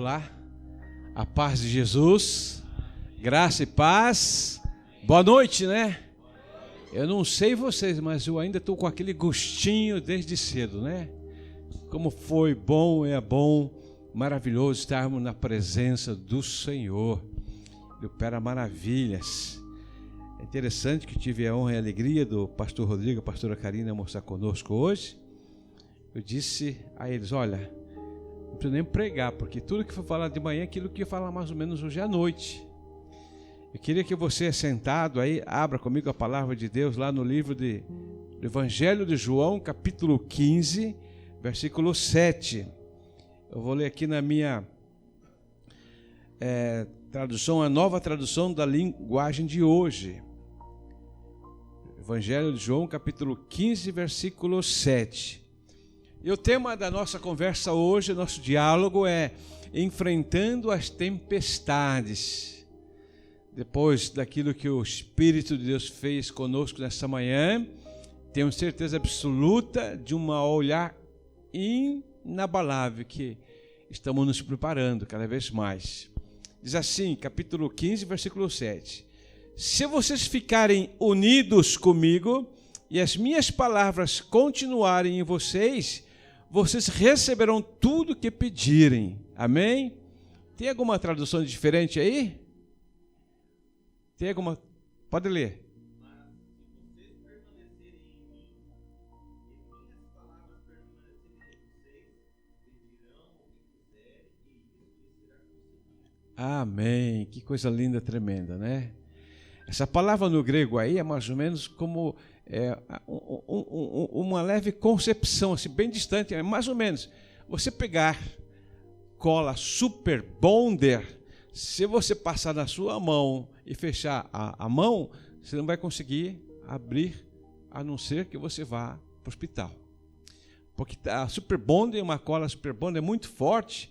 Olá, a paz de Jesus, graça e paz, boa noite, né? Eu não sei vocês, mas eu ainda estou com aquele gostinho desde cedo, né? Como foi bom, maravilhoso estarmos na presença do Senhor. Ele opera maravilhas. É interessante que tive a honra e a alegria do pastor Rodrigo, a pastora Karina mostrar conosco hoje. Eu disse a eles, olha, não preciso nem pregar, porque tudo que for falar de manhã é aquilo que eu ia falar mais ou menos hoje à noite. Eu queria que você, sentado aí, abra comigo a palavra de Deus lá no livro do Evangelho de João, capítulo 15, versículo 7. Eu vou ler aqui na minha tradução, a nova tradução da linguagem de hoje. Evangelho de João, capítulo 15, versículo 7. E o tema da nossa conversa hoje, nosso diálogo é enfrentando as tempestades. Depois daquilo que o Espírito de Deus fez conosco nessa manhã, tenho certeza absoluta de um olhar inabalável que estamos nos preparando cada vez mais. Diz assim, capítulo 15, versículo 7. Se vocês ficarem unidos comigo e as minhas palavras continuarem em vocês, vocês receberão tudo o que pedirem. Amém? Tem alguma tradução diferente aí? Tem alguma? Pode ler. Mas se vocês permanecerem em mim, e minhas palavras permanecerem em vocês, pedirão o que quiserem e isso lhes será concedido. Amém. Que coisa linda, tremenda, né? Essa palavra no grego aí é mais ou menos como uma leve concepção, assim, bem distante, é mais ou menos. Você pegar cola Super Bonder, se você passar na sua mão e fechar a mão, você não vai conseguir abrir, a não ser que você vá para o hospital. Porque a Super Bonder, uma cola Super Bonder é muito forte.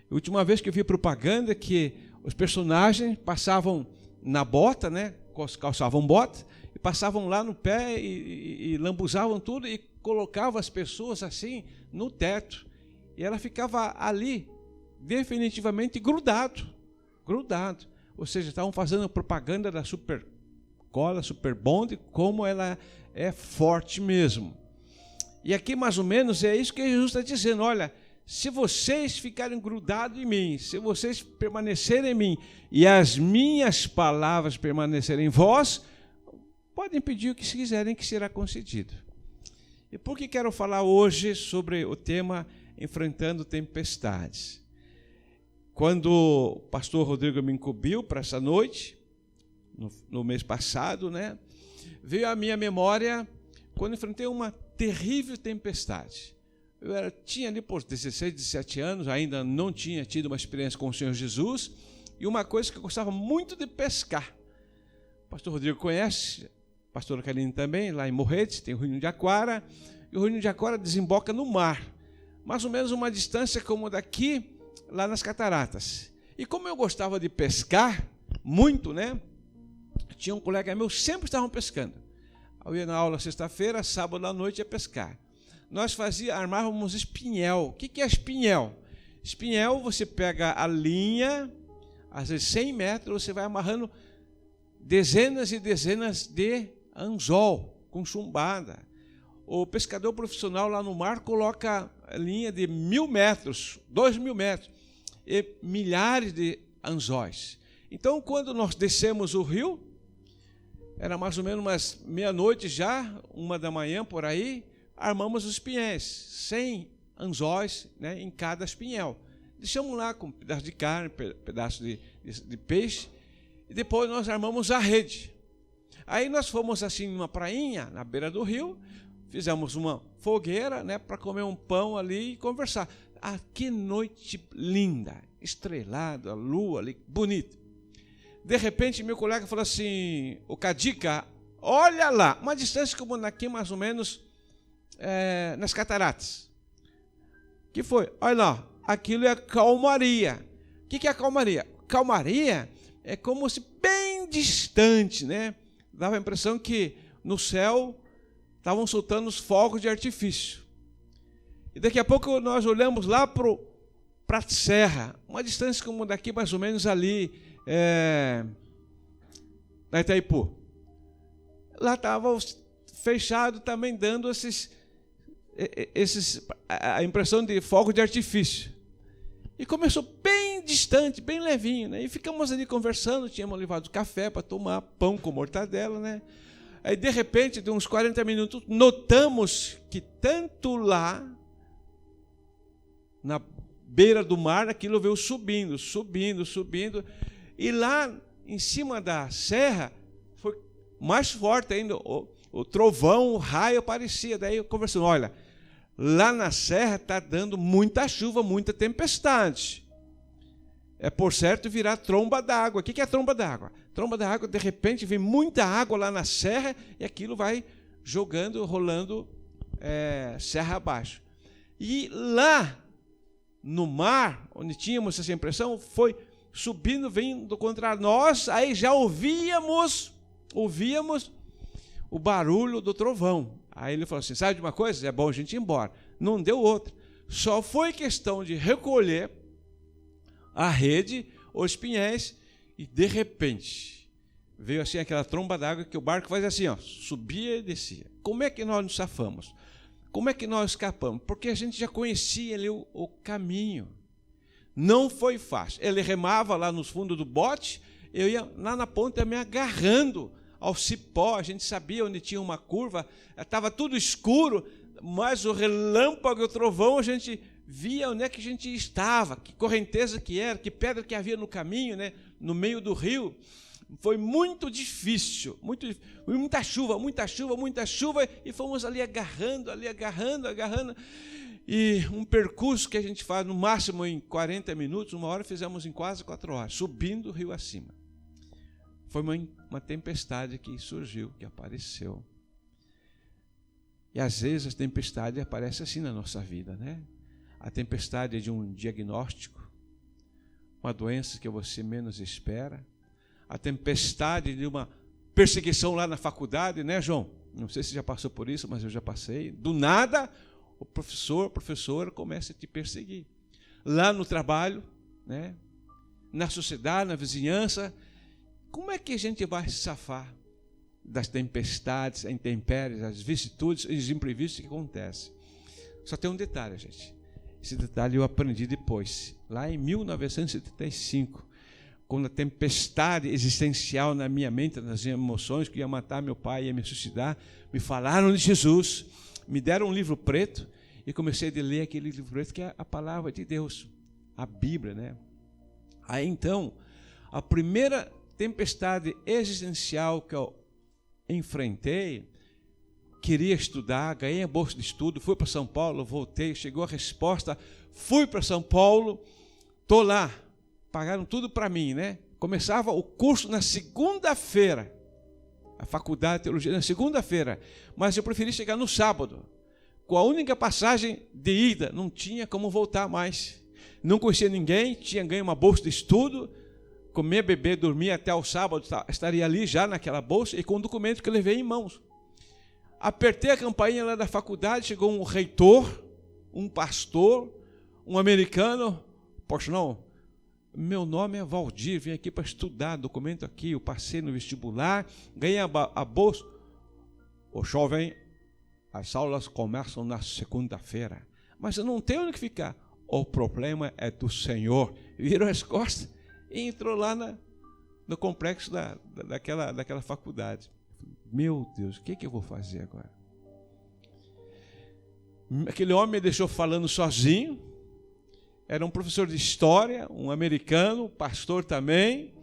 A última vez que eu vi propaganda que os personagens passavam na bota, né? Calçavam bota e passavam lá no pé e lambuzavam tudo e colocavam as pessoas assim no teto. E ela ficava ali definitivamente grudado. Ou seja, estavam fazendo propaganda da Super Cola, Super Bond, como ela é forte mesmo. E aqui mais ou menos é isso que Jesus está dizendo, olha, se vocês ficarem grudados em mim, se vocês permanecerem em mim e as minhas palavras permanecerem em vós, podem pedir o que quiserem que será concedido. E por que quero falar hoje sobre o tema enfrentando tempestades? Quando o pastor Rodrigo me incumbiu para essa noite, no mês passado, né, veio à minha memória quando enfrentei uma terrível tempestade. Eu tinha ali por 16, 17 anos, ainda não tinha tido uma experiência com o Senhor Jesus, e uma coisa que eu gostava muito de pescar. O pastor Rodrigo conhece, a pastora Karine também, lá em Morretes, tem o Rio de Aquara, e o Rio de Aquara desemboca no mar, mais ou menos uma distância como daqui, lá nas Cataratas. E como eu gostava de pescar, muito, né? Tinha um colega meu, sempre estavam pescando. Eu ia na aula sexta-feira, sábado à noite ia pescar. Nós armávamos espinhel. O que é espinhel? Espinhel, você pega a linha, às vezes 100 metros, você vai amarrando dezenas e dezenas de anzol com chumbada. O pescador profissional lá no mar coloca a linha de 1.000 metros, 2.000 metros, e milhares de anzóis. Então, quando nós descemos o rio, era mais ou menos umas meia-noite já, 1h por aí, armamos os espinhéis, 100 anzóis, né, em cada espinhel. Deixamos lá com um pedaço de carne, pedaço de peixe, e depois nós armamos a rede. Aí nós fomos assim numa prainha, na beira do rio, fizemos uma fogueira, né, para comer um pão ali e conversar. Ah, que noite linda, estrelada, a lua ali, bonita. De repente, meu colega falou assim, o Cadica, olha lá, uma distância como daqui mais ou menos, nas Cataratas. Que foi? Olha lá, aquilo é calmaria. O que é calmaria? Calmaria é como se bem distante, né? Dava a impressão que no céu estavam soltando os fogos de artifício. E daqui a pouco nós olhamos lá para para a serra, uma distância como daqui mais ou menos ali, na Itaipu. Lá estava fechado também, dando a impressão de fogo de artifício. E começou bem distante, bem levinho, né? E ficamos ali conversando, tínhamos levado café para tomar, pão com mortadela, né? Aí, de repente, de uns 40 minutos, notamos que tanto lá, na beira do mar, aquilo veio subindo, subindo, subindo. E lá, em cima da serra, foi mais forte ainda. O trovão, o raio aparecia. Daí eu conversando, olha, lá na serra está dando muita chuva, muita tempestade. Por certo, virar tromba d'água. O que é tromba d'água? Tromba d'água, de repente, vem muita água lá na serra e aquilo vai jogando, rolando serra abaixo. E lá no mar, onde tínhamos essa impressão, foi subindo, vindo contra nós, aí já ouvíamos o barulho do trovão. Aí ele falou assim, sabe de uma coisa? É bom a gente ir embora. Não deu outra. Só foi questão de recolher a rede, os pinhéis, e de repente veio assim aquela tromba d'água que o barco fazia assim, ó, subia e descia. Como é que nós nos safamos? Como é que nós escapamos? Porque a gente já conhecia ali o caminho. Não foi fácil. Ele remava lá nos fundos do bote, eu ia lá na ponta me agarrando ao cipó, a gente sabia onde tinha uma curva, estava tudo escuro, mas o relâmpago e o trovão a gente via onde é que a gente estava, que correnteza que era, que pedra que havia no caminho, né, no meio do rio. Foi muito difícil, muita chuva, e fomos ali agarrando. E um percurso que a gente faz no máximo em 40 minutos, uma hora, fizemos em quase 4 horas, subindo o rio acima. Foi uma tempestade que surgiu, que apareceu. E às vezes a tempestade aparece assim na nossa vida, né? A tempestade é de um diagnóstico, uma doença que você menos espera. A tempestade de uma perseguição lá na faculdade, né, João? Não sei se já passou por isso, mas eu já passei. Do nada, o professor, a professora começa a te perseguir. Lá no trabalho, né? Na sociedade, na vizinhança. Como é que a gente vai se safar das tempestades, as intempéries, as vicissitudes e os imprevistos que acontecem? Só tem um detalhe, gente. Esse detalhe eu aprendi depois, lá em 1975, quando a tempestade existencial na minha mente, nas emoções, que ia matar meu pai, ia me suicidar, me falaram de Jesus, me deram um livro preto e comecei a ler aquele livro preto que é a palavra de Deus, a Bíblia, né? Aí então, a primeira tempestade existencial que eu enfrentei, queria estudar, ganhei a bolsa de estudo, fui para São Paulo, voltei, chegou a resposta, fui para São Paulo, estou lá, pagaram tudo para mim, né? Começava o curso na segunda-feira, a faculdade de teologia na segunda-feira, mas eu preferi chegar no sábado, com a única passagem de ida, não tinha como voltar mais, não conhecia ninguém, tinha ganho uma bolsa de estudo, comer, beber, dormir até o sábado, estaria ali já naquela bolsa e com o documento que eu levei em mãos. Apertei a campainha lá da faculdade, chegou um reitor, um pastor, um americano. Poxa, não, meu nome é Valdir, vim aqui para estudar, documento aqui, eu passei no vestibular, ganhei a bolsa. Ô jovem, as aulas começam na segunda-feira, mas eu não tenho onde ficar. O problema é do Senhor. Virou as costas e entrou lá no complexo daquela faculdade. Meu Deus, o que eu vou fazer agora? Aquele homem me deixou falando sozinho. Era um professor de história, um americano, pastor também.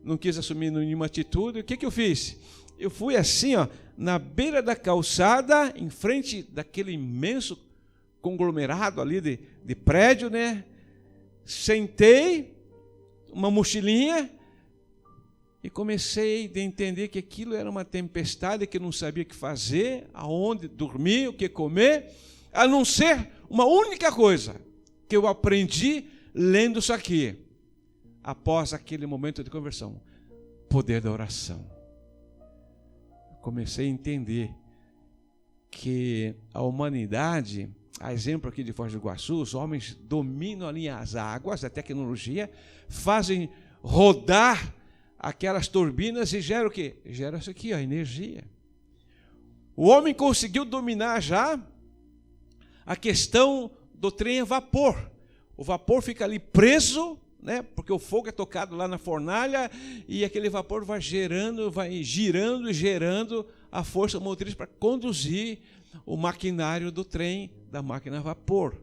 Não quis assumir nenhuma atitude. O que eu fiz? Eu fui assim, ó, na beira da calçada, em frente daquele imenso conglomerado ali de prédio, né? Sentei, uma mochilinha, e comecei a entender que aquilo era uma tempestade, que eu não sabia o que fazer, aonde dormir, o que comer, a não ser uma única coisa que eu aprendi lendo isso aqui, após aquele momento de conversão: poder da oração. Comecei a entender que a humanidade, A exemplo aqui de Foz do Iguaçu, os homens dominam ali as águas, a tecnologia, fazem rodar aquelas turbinas e gera o quê? Gera isso aqui, a energia. O homem conseguiu dominar já a questão do trem a vapor. O vapor fica ali preso, né, porque o fogo é tocado lá na fornalha e aquele vapor vai gerando, vai girando e gerando a força motriz para conduzir o maquinário do trem, da máquina a vapor.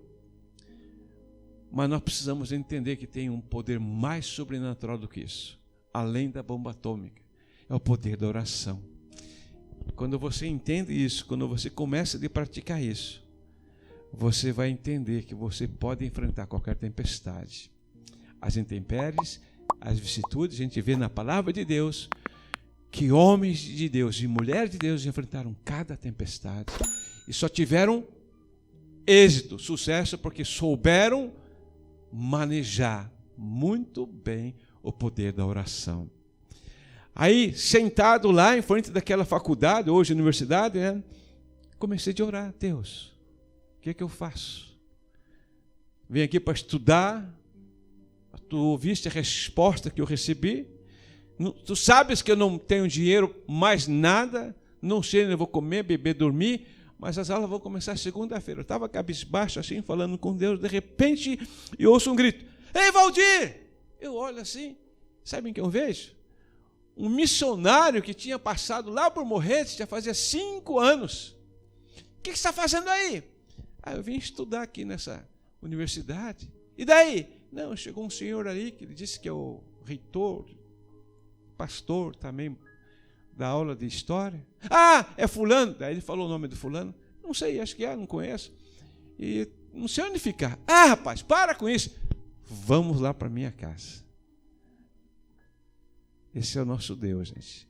Mas nós precisamos entender que tem um poder mais sobrenatural do que isso, além da bomba atômica. É o poder da oração. Quando você entende isso, quando você começa a praticar isso, você vai entender que você pode enfrentar qualquer tempestade. As intempéries, as vicissitudes, a gente vê na palavra de Deus que homens de Deus e mulheres de Deus enfrentaram cada tempestade e só tiveram êxito, sucesso, porque souberam manejar muito bem o poder da oração. Aí, sentado lá em frente daquela faculdade, hoje universidade, né, comecei a orar: Deus, o que é que eu faço? Vim aqui para estudar, tu ouviste a resposta que eu recebi, tu sabes que eu não tenho dinheiro mais nada, não sei onde eu vou comer, beber, dormir, mas as aulas vão começar segunda-feira. Eu estava cabisbaixo assim, falando com Deus, de repente eu ouço um grito: Ei, Valdir! Eu olho assim, sabem quem eu vejo? Um missionário que tinha passado lá por Morretes, já fazia 5 anos. O que você está fazendo aí? Eu vim estudar aqui nessa universidade. E daí? Não, chegou um senhor aí que ele disse que é o reitor, pastor também da aula de história. É fulano. Daí ele falou o nome do fulano. Não sei, acho que não conheço. E não sei onde ficar. Rapaz, para com isso. Vamos lá para minha casa. Esse é o nosso Deus, gente.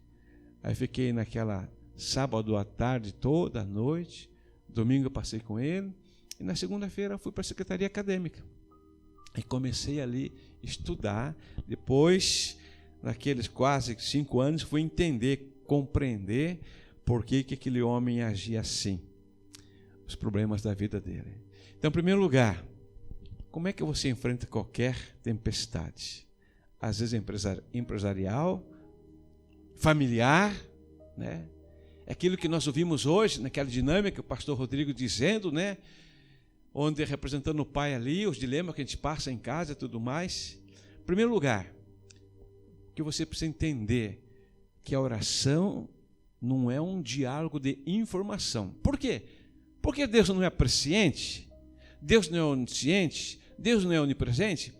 Aí fiquei naquela sábado à tarde, toda a noite. Domingo eu passei com ele. E na segunda-feira fui para a secretaria acadêmica. E comecei ali a estudar. Depois, naqueles quase 5 anos, fui entender, compreender por que aquele homem agia assim. Os problemas da vida dele. Então, em primeiro lugar, como é que você enfrenta qualquer tempestade? Às vezes empresarial, familiar, né? É aquilo que nós ouvimos hoje, naquela dinâmica, o pastor Rodrigo dizendo, né? Onde representando o pai ali, os dilemas que a gente passa em casa e tudo mais. Em primeiro lugar, que você precisa entender que a oração não é um diálogo de informação. Por quê? Porque Deus não é presciente, Deus não é onisciente, Deus não é onipresente.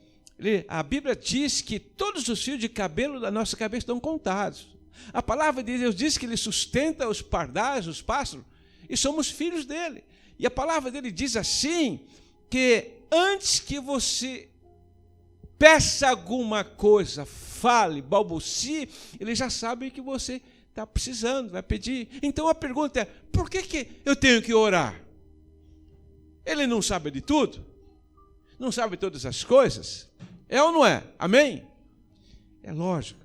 A Bíblia diz que todos os fios de cabelo da nossa cabeça estão contados. A palavra de Deus diz que Ele sustenta os pardais, os pássaros, e somos filhos dEle. E a palavra dele diz assim, que antes que você peça alguma coisa, fale, balbucie, ele já sabe que você está precisando, vai pedir. Então a pergunta é: por que eu tenho que orar? Ele não sabe de tudo? Não sabe todas as coisas? É ou não é? Amém? É lógico,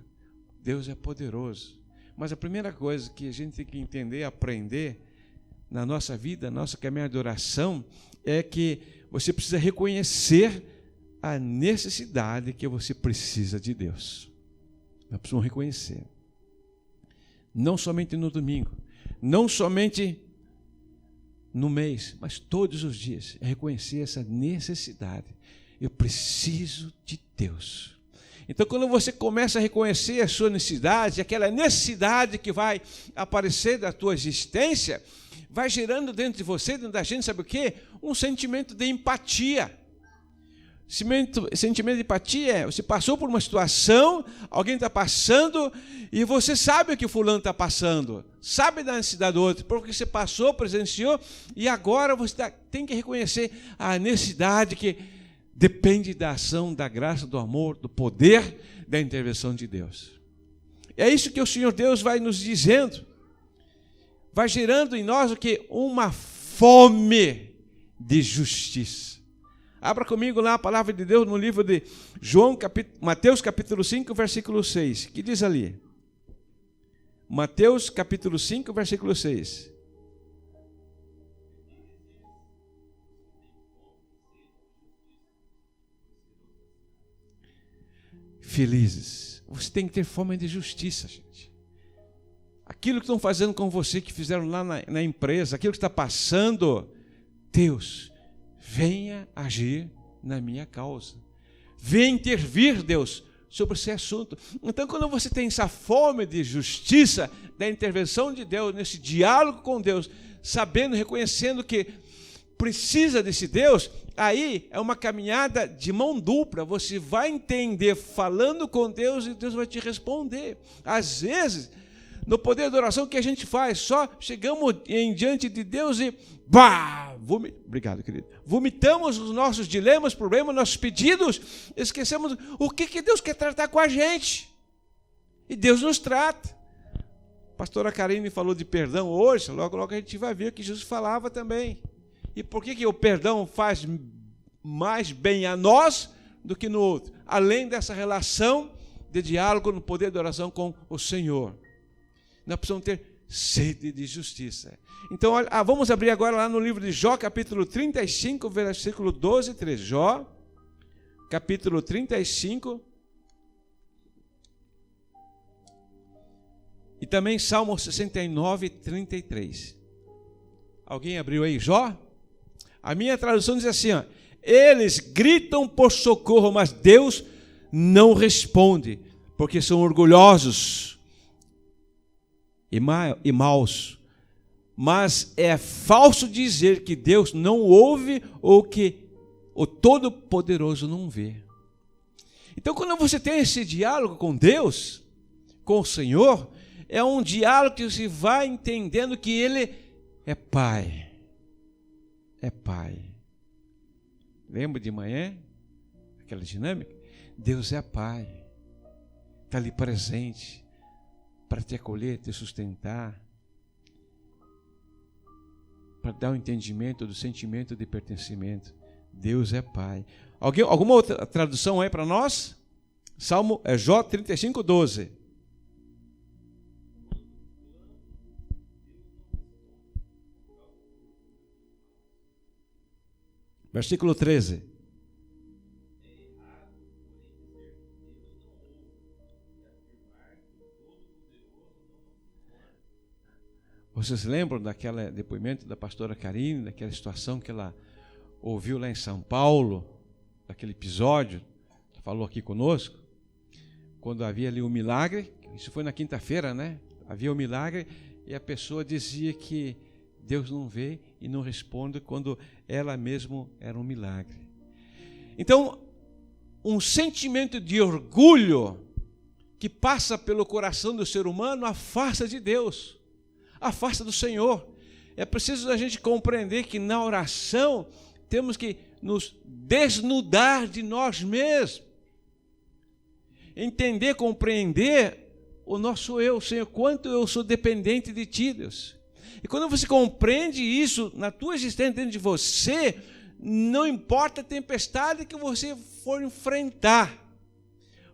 Deus é poderoso. Mas a primeira coisa que a gente tem que entender, aprender na nossa vida, na nossa caminhada de oração, é que você precisa reconhecer a necessidade que você precisa de Deus. Nós precisamos reconhecer. Não somente no domingo, não somente no mês, mas todos os dias. É reconhecer essa necessidade. Eu preciso de Deus. Então, quando você começa a reconhecer a sua necessidade, aquela necessidade que vai aparecer da tua existência, vai gerando dentro de você, dentro da gente, sabe o quê? Um sentimento de empatia. Sentimento de empatia é: você passou por uma situação, alguém está passando, e você sabe o que fulano está passando, sabe da necessidade do outro, porque você passou, presenciou, e agora você tem que reconhecer a necessidade que depende da ação, da graça, do amor, do poder, da intervenção de Deus. É isso que o Senhor Deus vai nos dizendo. Vai gerando em nós o que? Uma fome de justiça. Abra comigo lá a palavra de Deus no livro de Mateus capítulo 5, versículo 6. Que diz ali? Mateus capítulo 5, versículo 6. felizes. Você tem que ter fome de justiça, gente. Aquilo que estão fazendo com você, que fizeram lá na empresa, aquilo que está passando, Deus, venha agir na minha causa. Venha intervir, Deus, sobre esse assunto. Então, quando você tem essa fome de justiça, da intervenção de Deus, nesse diálogo com Deus, sabendo, reconhecendo que precisa desse Deus, aí é uma caminhada de mão dupla. Você vai entender falando com Deus e Deus vai te responder. Às vezes, no poder da oração, o que a gente faz? Só chegamos diante de Deus e obrigado, querido. Vomitamos os nossos dilemas, problemas, nossos pedidos, esquecemos o que Deus quer tratar com a gente. E Deus nos trata. A pastora Karine falou de perdão hoje, logo a gente vai ver que Jesus falava também. E por que o perdão faz mais bem a nós do que no outro? Além dessa relação de diálogo no poder da oração com o Senhor. Nós precisamos ter sede de justiça. Então, vamos abrir agora lá no livro de Jó, capítulo 35, versículo 12 e 13. Jó, capítulo 35. E também Salmo 69, 33. Alguém abriu aí Jó? A minha tradução diz assim, ó, eles gritam por socorro, mas Deus não responde, porque são orgulhosos e maus. Mas é falso dizer que Deus não ouve ou que o Todo-Poderoso não vê. Então, quando você tem esse diálogo com Deus, com o Senhor, é um diálogo que você vai entendendo que Ele é Pai. É Pai. Lembra de manhã? Aquela dinâmica? Deus é Pai. Está ali presente para te acolher, te sustentar, para dar um entendimento do sentimento de pertencimento. Deus é Pai. Alguma outra tradução aí para nós? Salmo Jó 35, 12. Versículo 13. Vocês lembram daquele depoimento da pastora Karine, daquela situação que ela ouviu lá em São Paulo, daquele episódio, que falou aqui conosco, quando havia ali um milagre, isso foi na quinta-feira, né? Havia um milagre e a pessoa dizia que Deus não vê e não responde quando ela mesma era um milagre. Então, um sentimento de orgulho que passa pelo coração do ser humano afasta de Deus, afasta do Senhor. É preciso a gente compreender que na oração temos que nos desnudar de nós mesmos, entender, compreender o nosso eu, Senhor, quanto eu sou dependente de Ti, Deus. E quando você compreende isso na tua existência dentro de você, não importa a tempestade que você for enfrentar,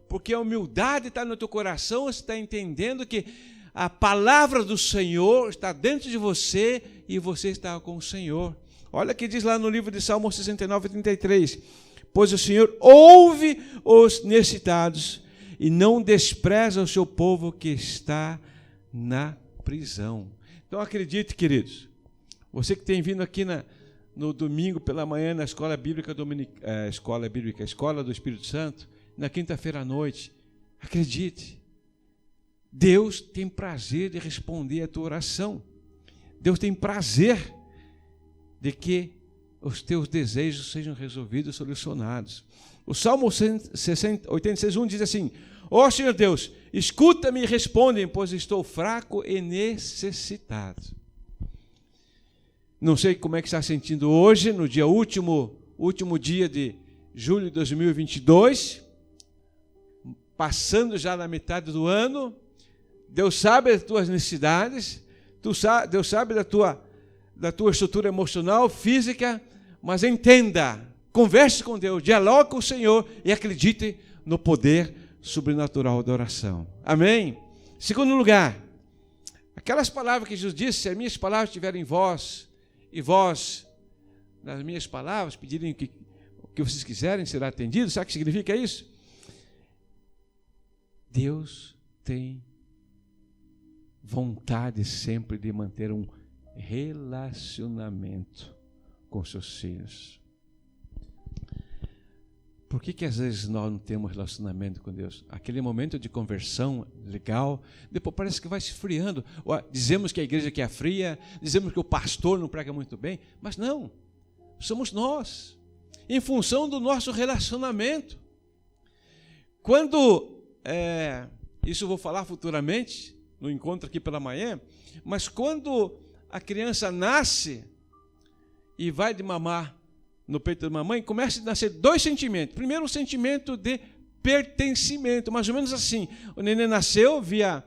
porque a humildade está no teu coração, você está entendendo que a palavra do Senhor está dentro de você e você está com o Senhor. Olha o que diz lá no livro de Salmo 69, 33. Pois o Senhor ouve os necessitados e não despreza o seu povo que está na prisão. Então acredite, queridos, você que tem vindo aqui no domingo pela manhã na Escola Bíblica Escola do Espírito Santo, na quinta-feira à noite, acredite, Deus tem prazer de responder a tua oração. Deus tem prazer de que os teus desejos sejam resolvidos, solucionados. O Salmo 86:1 diz assim: ó Senhor Deus, escuta-me e responde, pois estou fraco e necessitado. Não sei como é que está sentindo hoje, no dia último dia de julho de 2022, passando já na metade do ano. Deus sabe das tuas necessidades, Deus sabe da tua estrutura emocional, física, mas entenda, converse com Deus, dialogue com o Senhor e acredite no poder sobrenatural da oração. Amém? Segundo lugar, aquelas palavras que Jesus disse: se as minhas palavras estiverem em vós, e vós, nas minhas palavras, pedirem o que vocês quiserem, será atendido. Sabe o que significa isso? Deus tem vontade sempre de manter um relacionamento com seus filhos. Por que às vezes nós não temos relacionamento com Deus? Aquele momento de conversão legal, depois parece que vai se esfriando. Dizemos que a igreja aqui é fria, dizemos que o pastor não prega muito bem, mas não, somos nós, em função do nosso relacionamento. Quando, isso eu vou falar futuramente, no encontro aqui pela manhã, mas quando a criança nasce e vai de mamar no peito da mamãe, começa a nascer dois sentimentos. Primeiro, o sentimento de pertencimento, mais ou menos assim. O neném nasceu via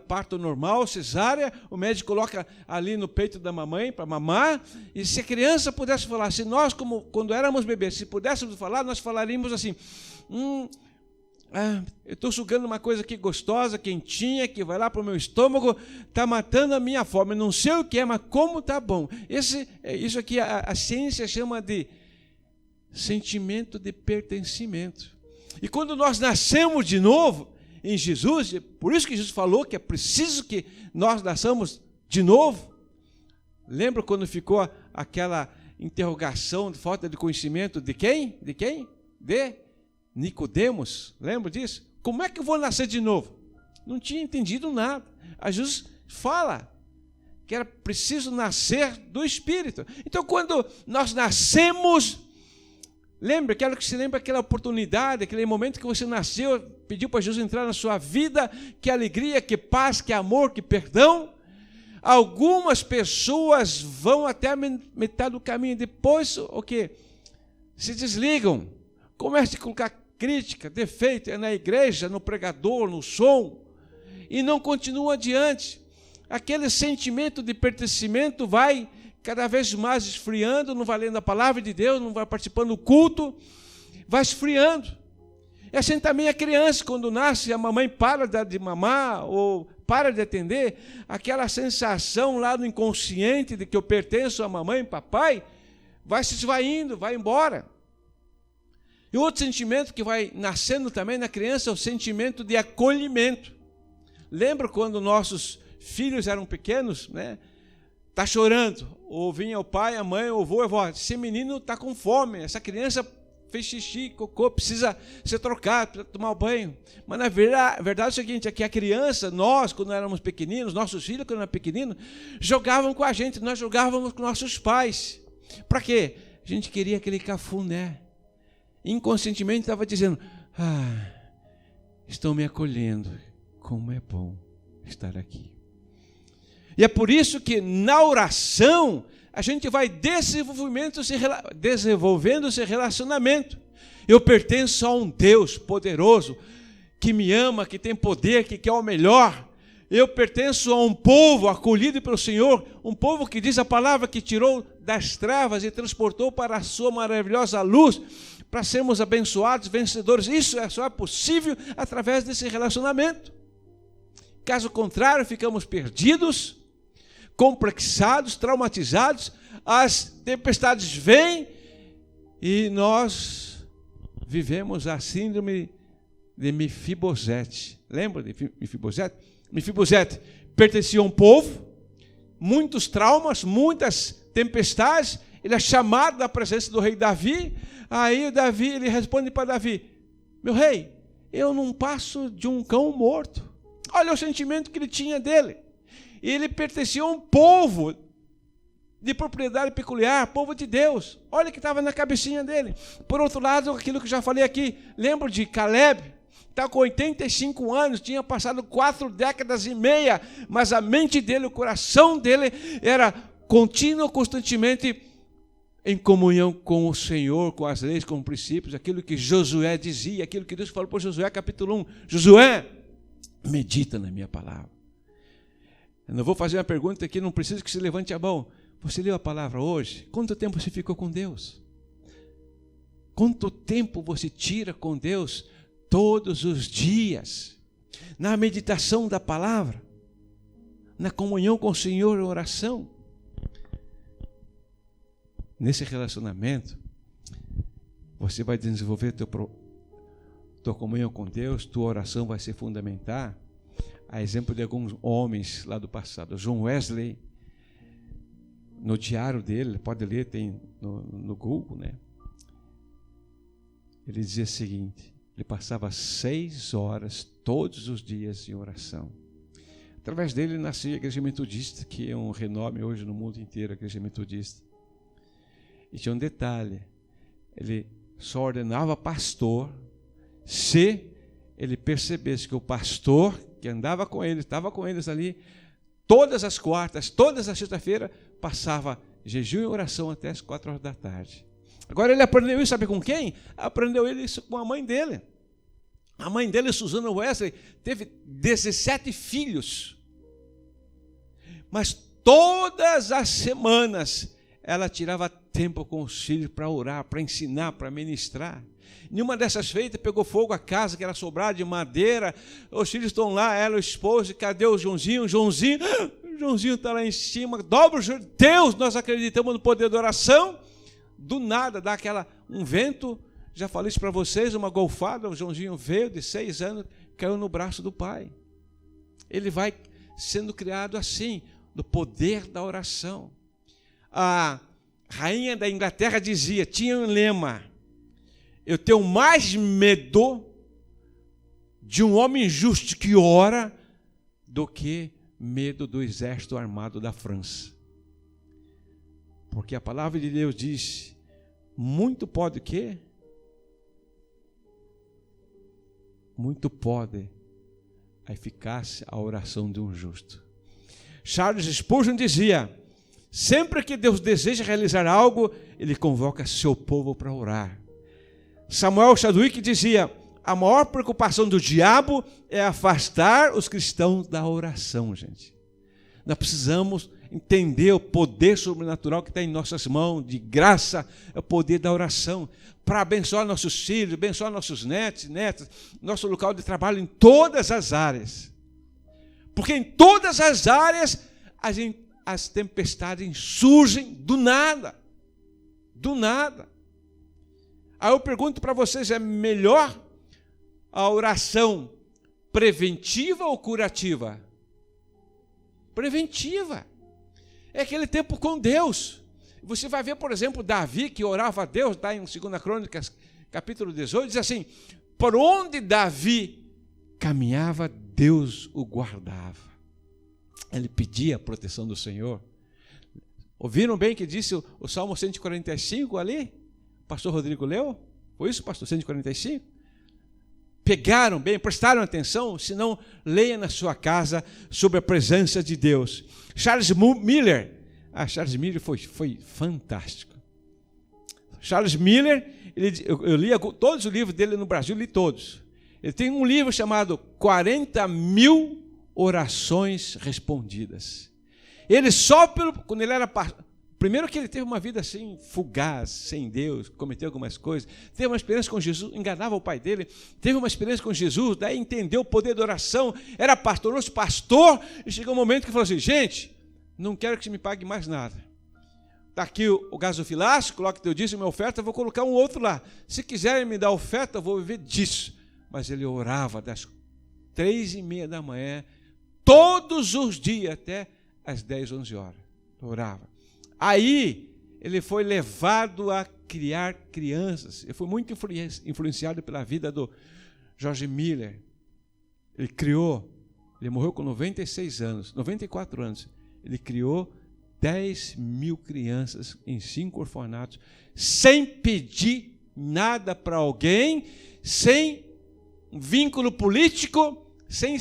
parto normal, cesárea, o médico coloca ali no peito da mamãe para mamar, e se a criança pudesse falar, se nós, como quando éramos bebês, se pudéssemos falar, nós falaríamos assim, eu estou sugando uma coisa aqui gostosa, quentinha, que vai lá para o meu estômago, está matando a minha fome, não sei o que é, mas como está bom. Isso aqui a ciência chama de sentimento de pertencimento. E quando nós nascemos de novo em Jesus, por isso que Jesus falou que é preciso que nós nasçamos de novo. Lembra quando ficou aquela interrogação de falta de conhecimento de quem? De Nicodemos, lembra disso? Como é que eu vou nascer de novo? Não tinha entendido nada. A Jesus fala que era preciso nascer do Espírito. Então, quando nós nascemos, quero que você lembre aquela oportunidade, aquele momento que você nasceu, pediu para Jesus entrar na sua vida, que alegria, que paz, que amor, que perdão. Algumas pessoas vão até a metade do caminho, depois o quê? Se desligam, começam a colocar crítica, defeito na igreja, no pregador, no som, e não continua adiante. Aquele sentimento de pertencimento vai cada vez mais esfriando, não vai lendo a palavra de Deus, não vai participando do culto, vai esfriando. E assim também a criança, quando nasce, a mamãe para de mamar ou para de atender, aquela sensação lá no inconsciente de que eu pertenço à mamãe e papai, vai se esvaindo, vai embora. E outro sentimento que vai nascendo também na criança é o sentimento de acolhimento. Lembra quando nossos filhos eram pequenos, né? Está chorando, ou vinha o pai, a mãe, o avô, a avó, esse menino está com fome, essa criança fez xixi, cocô, precisa ser trocado, precisa tomar um banho. Mas na verdade é o seguinte, é que a criança, nós, quando éramos pequeninos, nossos filhos, quando eram pequeninos, jogavam com a gente, nós jogávamos com nossos pais. Para quê? A gente queria aquele cafuné. Inconscientemente estava dizendo, estão me acolhendo, como é bom estar aqui. E é por isso que na oração a gente vai desenvolvendo esse relacionamento. Eu pertenço a um Deus poderoso, que me ama, que tem poder, que quer o melhor. Eu pertenço a um povo acolhido pelo Senhor, um povo que diz a palavra que tirou das trevas e transportou para a sua maravilhosa luz, para sermos abençoados, vencedores. Isso só é possível através desse relacionamento. Caso contrário, ficamos perdidos, complexados, traumatizados, as tempestades vêm e nós vivemos a síndrome de Mefibosete. Lembra de Mefibosete? Mefibosete pertencia a um povo, muitos traumas, muitas tempestades. Ele é chamado da presença do rei Davi. Aí o Davi, ele responde para Davi, meu rei, eu não passo de um cão morto. Olha o sentimento que ele tinha dele. Ele pertencia a um povo de propriedade peculiar, povo de Deus. Olha o que estava na cabecinha dele. Por outro lado, aquilo que eu já falei aqui, lembro de Caleb, está com 85 anos, tinha passado 4 décadas e meia, mas a mente dele, o coração dele era contínuo, constantemente em comunhão com o Senhor, com as leis, com os princípios, aquilo que Josué dizia, aquilo que Deus falou para Josué, capítulo 1. Josué, medita na minha palavra. Eu não vou fazer uma pergunta aqui, não preciso que você levante a mão. Você leu a palavra hoje? Quanto tempo você ficou com Deus? Quanto tempo você tira com Deus todos os dias? Na meditação da palavra? Na comunhão com o Senhor em oração? Nesse relacionamento, você vai desenvolver tua comunhão com Deus, tua oração vai ser fundamental. A exemplo de alguns homens lá do passado. John Wesley, no diário dele, pode ler, tem no Google, né? Ele dizia o seguinte: ele passava 6 horas todos os dias em oração. Através dele nasceu a Igreja Metodista, que é um renome hoje no mundo inteiro, a Igreja Metodista. E tinha um detalhe: ele só ordenava pastor se ele percebesse que o pastor que andava com eles, estava com eles ali, todas as quartas, todas as sexta-feiras, passava jejum e oração até as 4 horas da tarde. Agora ele aprendeu isso, sabe com quem? Aprendeu isso com a mãe dele. A mãe dele, Susana Wesley, teve 17 filhos. Mas todas as semanas ela tirava tempo com os filhos para orar, para ensinar, para ministrar. Nenhuma dessas feitas pegou fogo a casa, que era sobrada de madeira. Os filhos estão lá, ela, o esposo, cadê o Joãozinho? Joãozinho está lá em cima. Dobra o joelho. Deus, nós acreditamos no poder da oração. Do nada, dá um vento. Já falei isso para vocês, uma golfada. O Joãozinho veio de 6 anos, caiu no braço do pai. Ele vai sendo criado assim, no poder da oração. A rainha da Inglaterra tinha um lema: eu tenho mais medo de um homem justo que ora do que medo do exército armado da França. Porque a palavra de Deus diz: muito pode o quê? Muito pode a eficácia, a oração de um justo. Charles Spurgeon dizia: sempre que Deus deseja realizar algo, Ele convoca seu povo para orar. Samuel Chadwick dizia: a maior preocupação do diabo é afastar os cristãos da oração, gente. Nós precisamos entender o poder sobrenatural que está em nossas mãos, de graça, é o poder da oração, para abençoar nossos filhos, abençoar nossos netos, nosso local de trabalho em todas as áreas. Porque em todas as áreas as tempestades surgem do nada. Do nada. Aí eu pergunto para vocês: é melhor a oração preventiva ou curativa? Preventiva. É aquele tempo com Deus. Você vai ver, por exemplo, Davi, que orava a Deus, está em 2 Crônicas, capítulo 18, diz assim: por onde Davi caminhava, Deus o guardava. Ele pedia a proteção do Senhor. Ouviram bem que disse o Salmo 145 ali? O pastor Rodrigo leu? Foi isso, pastor? 145? Pegaram bem, prestaram atenção? Se não, leia na sua casa sobre a presença de Deus. Charles Miller foi fantástico. Charles Miller, eu li todos os livros dele no Brasil, li todos. Ele tem um livro chamado 40.000 Orações Respondidas. Ele só quando ele era primeiro que ele teve uma vida assim, fugaz, sem Deus, cometeu algumas coisas, teve uma experiência com Jesus, enganava o pai dele, teve uma experiência com Jesus, daí entendeu o poder da oração, era pastor, tornou-se pastor, e chegou um momento que falou assim: gente, não quero que você me pague mais nada. Está aqui o gasofilácio, coloque teu dízimo e minha oferta, eu vou colocar um outro lá. Se quiserem me dar oferta, eu vou viver disso. Mas ele orava das 3h30 da manhã, todos os dias, até às 10, 11 horas. Orava. Aí, ele foi levado a criar crianças. Ele foi muito influenciado pela vida do George Miller. Ele morreu com 94 anos. Ele criou 10.000 crianças em 5 orfanatos, sem pedir nada para alguém, sem um vínculo político, sem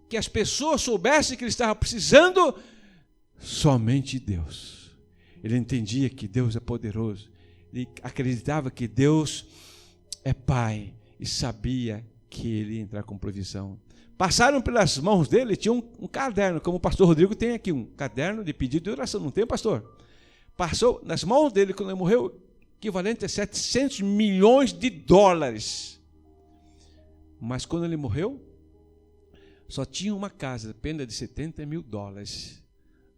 que as pessoas soubessem que ele estava precisando, somente Deus. Ele entendia que Deus é poderoso, ele acreditava que Deus é Pai e sabia que ele ia entrar com provisão. Passaram pelas mãos dele, tinha um caderno, como o pastor Rodrigo tem aqui, um caderno de pedido de oração, não tem, pastor? Passou nas mãos dele, quando ele morreu, equivalente a 700 milhões de dólares. Mas quando ele morreu, só tinha uma casa, apenas de 70 mil dólares,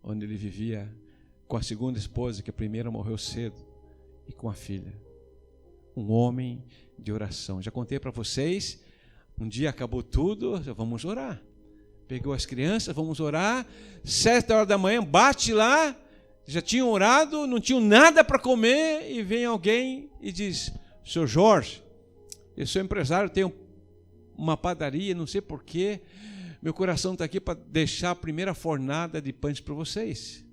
onde ele vivia com a segunda esposa, que a primeira morreu cedo, e com a filha. Um homem de oração. Já contei para vocês Um dia acabou tudo, vamos orar. Pegou as crianças, vamos orar. 7 horas da manhã, bate lá, já tinham orado, não tinham nada para comer, e vem alguém e diz: Senhor Jorge, eu sou empresário, tenho uma padaria, não sei porquê, meu coração está aqui para deixar a primeira fornada de pães para vocês.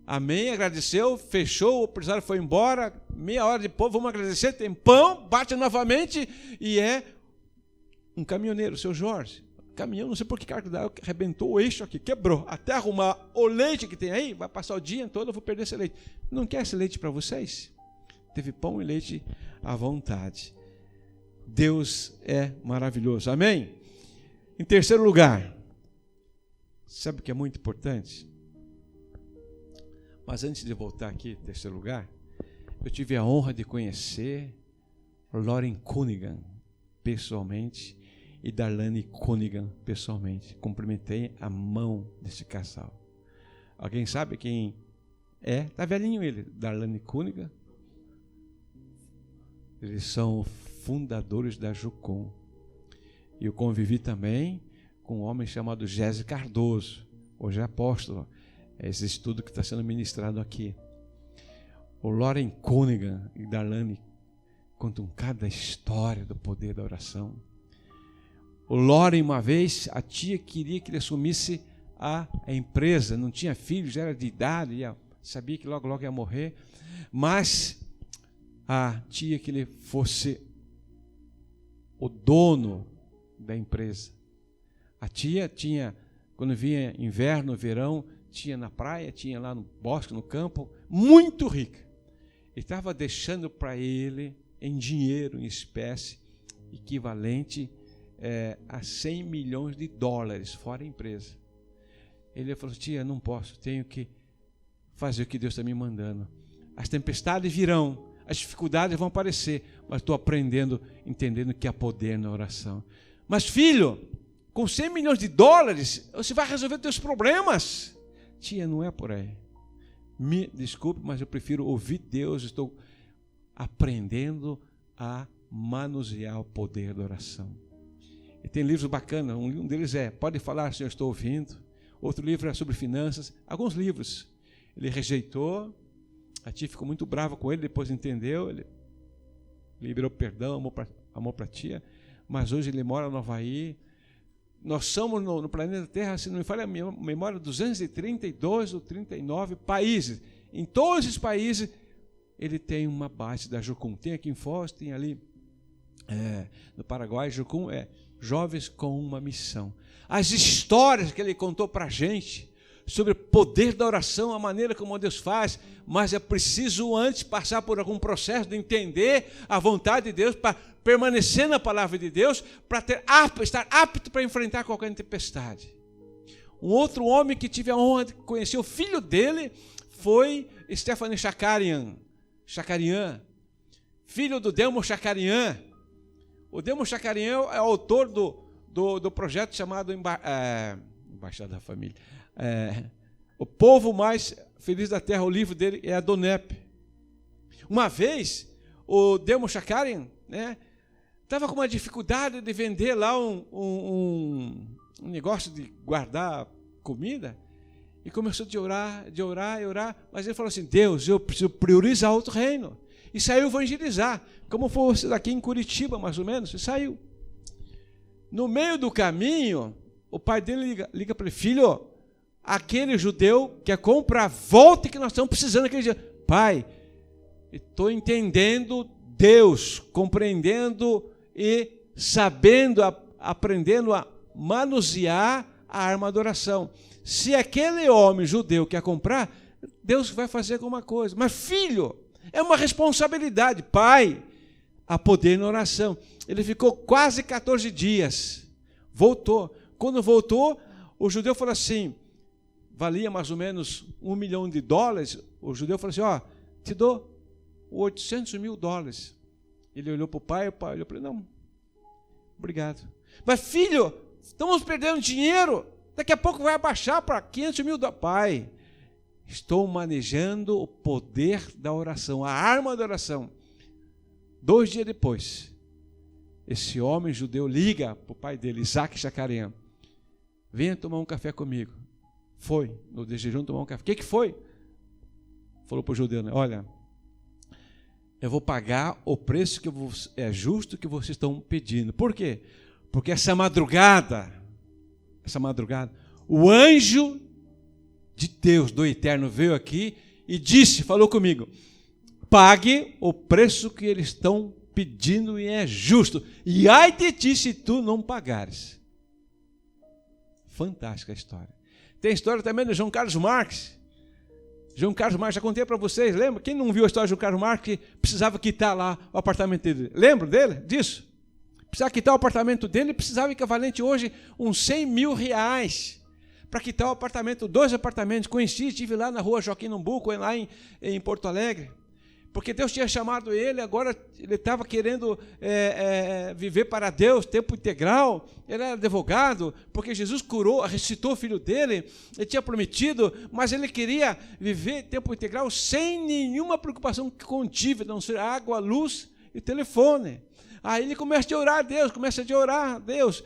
Amém, agradeceu, fechou, o empresário foi embora, meia hora depois, vamos agradecer, tem pão, bate novamente, e é um caminhoneiro, o seu Jorge. Caminhão, não sei por que carga arrebentou o eixo aqui, quebrou. Até arrumar o leite que tem aí, vai passar o dia todo, eu vou perder esse leite. Não quer esse leite para vocês? Teve pão e leite à vontade. Deus é maravilhoso, amém? Em terceiro lugar, sabe o que é muito importante? Mas antes de voltar aqui, em terceiro lugar, eu tive a honra de conhecer Lauren Cunningham pessoalmente e Darlene Cunningham pessoalmente. Cumprimentei a mão desse casal. Alguém sabe quem é? Está velhinho ele, Darlene Cunningham. Eles são fundadores da Jucum. E eu convivi também com um homem chamado Gésio Cardoso, hoje é apóstolo. É esse estudo que está sendo ministrado aqui. O Lauren Cunningham e Darlene contam cada história do poder da oração. O Lauren, uma vez, a tia queria que ele assumisse a empresa, não tinha filhos, já era de idade, sabia que logo ia morrer, mas a tia que ele fosse o dono da empresa. A tia tinha, quando vinha inverno, verão, tinha na praia, tinha lá no bosque, no campo, muito rica. E estava deixando para ele, em dinheiro, em espécie, equivalente a 100 milhões de dólares, fora a empresa. Ele falou: tia, não posso, tenho que fazer o que Deus está me mandando. As tempestades virão, as dificuldades vão aparecer, mas estou aprendendo, entendendo que há poder na oração. Mas filho, com 100 milhões de dólares, você vai resolver os teus problemas. Tia, não é por aí. Me desculpe, mas eu prefiro ouvir Deus. Estou aprendendo a manusear o poder da oração. E tem livros bacanas. Um deles é Pode Falar, Senhor, Estou Ouvindo. Outro livro é sobre finanças. Alguns livros. Ele rejeitou. A tia ficou muito brava com ele. Depois entendeu. Ele liberou perdão, amor para a tia. Mas hoje ele mora no Havaí. Nós somos no planeta Terra, se não me falha a minha memória, 232 ou 39 países. Em todos esses países, ele tem uma base da Jucum. Tem aqui em Foz, tem ali no Paraguai. Jucum é Jovens com uma Missão. As histórias que ele contou para a gente sobre o poder da oração, a maneira como Deus faz, mas é preciso antes passar por algum processo de entender a vontade de Deus, para permanecer na palavra de Deus, para estar apto para enfrentar qualquer tempestade. Um outro homem que tive a honra de conhecer, o filho dele, foi Stephanie Shakarian, filho do Delmo Shakarian. O Delmo Shakarian é autor do projeto chamado Embaixada da Família. O Povo Mais Feliz da Terra, o livro dele é a Donep. Uma vez, o Delmo Shakarian, estava com uma dificuldade de vender lá um negócio de guardar comida, e começou a orar, mas ele falou assim: Deus, eu preciso priorizar outro reino. E saiu evangelizar, como fosse daqui em Curitiba, mais ou menos, e saiu. No meio do caminho, o pai dele liga para ele: filho, aquele judeu quer comprar, volta que nós estamos precisando aquele dia. Pai, estou entendendo Deus, compreendendo e sabendo, aprendendo a manusear a arma da oração. Se aquele homem judeu quer comprar, Deus vai fazer alguma coisa. Mas filho, é uma responsabilidade. Pai, há poder na oração. Ele ficou quase 14 dias. Voltou. Quando voltou, o judeu falou assim, valia mais ou menos $1 milhão. O judeu falou assim: te dou $800 mil. Ele olhou para o pai olhou para ele: não, obrigado. Mas filho, estamos perdendo dinheiro, daqui a pouco vai abaixar para $500 mil. Pai, estou manejando o poder da oração, a arma da oração. 2 dias depois, esse homem judeu liga para o pai dele, Isaac Shakarian, venha tomar um café comigo. Foi, no de jejum, tomar um café. O que foi? Falou para o judeu, né? Olha, eu vou pagar o preço que é justo que vocês estão pedindo. Por quê? Porque essa madrugada, o anjo de Deus, do Eterno, veio aqui e disse, falou comigo, pague o preço que eles estão pedindo e é justo. E ai de ti se tu não pagares. Fantástica a história. Tem história também do João Carlos Marques. João Carlos Marques, já contei para vocês, lembra? Quem não viu a história de João Carlos Marques, que precisava quitar lá o apartamento dele? Lembra disso? Precisava quitar o apartamento dele, precisava equivalente hoje uns 100 mil reais para quitar o apartamento, 2 apartamentos. Conheci, estive lá na rua Joaquim Nambuco, lá em Porto Alegre. Porque Deus tinha chamado ele, agora ele estava querendo viver para Deus, tempo integral. Ele era advogado, porque Jesus curou, ressuscitou o filho dele, ele tinha prometido, mas ele queria viver tempo integral sem nenhuma preocupação com dívida, não ser água, luz e telefone. Aí ele começa a orar a Deus,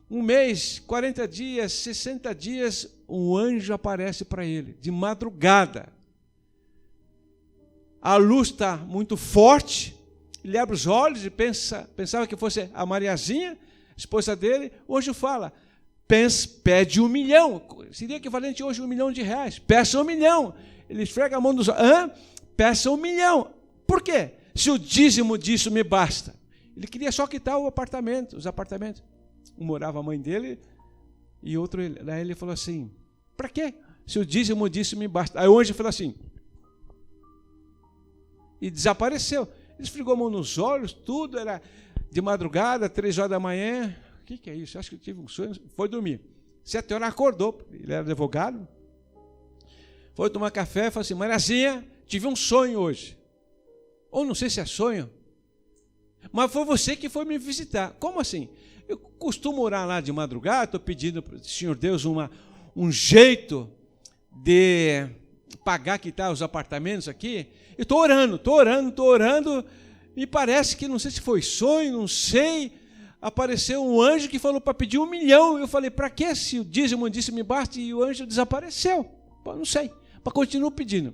um mês, 40 dias, 60 dias, um anjo aparece para ele, de madrugada. A luz está muito forte, ele abre os olhos e pensava que fosse a Mariazinha, esposa dele. O anjo fala, pede 1 milhão, seria equivalente hoje a 1 milhão de reais, peça 1 milhão. Ele esfrega a mão dos olhos, peça 1 milhão. Por quê? Se o dízimo disso me basta. Ele queria só quitar os apartamentos. Um morava a mãe dele e outro ele. Daí ele falou assim, para quê? Se o dízimo disso me basta. Aí o anjo falou assim, e desapareceu. Ele esfregou a mão nos olhos, tudo era de madrugada, 3 horas da manhã. O que é isso? Acho que eu tive um sonho. Foi dormir. 7 horas acordou. Ele era advogado. Foi tomar café, falou assim, Mariazinha, tive um sonho hoje. Ou não sei se é sonho, mas foi você que foi me visitar. Como assim? Eu costumo orar lá de madrugada, estou pedindo para o Senhor Deus um jeito de pagar, quitar os apartamentos aqui. Eu estou orando, e parece que, não sei se foi sonho, não sei, apareceu um anjo que falou para pedir 1 milhão. Eu falei, para que se o dízimo disse me basta? E o anjo desapareceu. Não sei, mas continuo pedindo.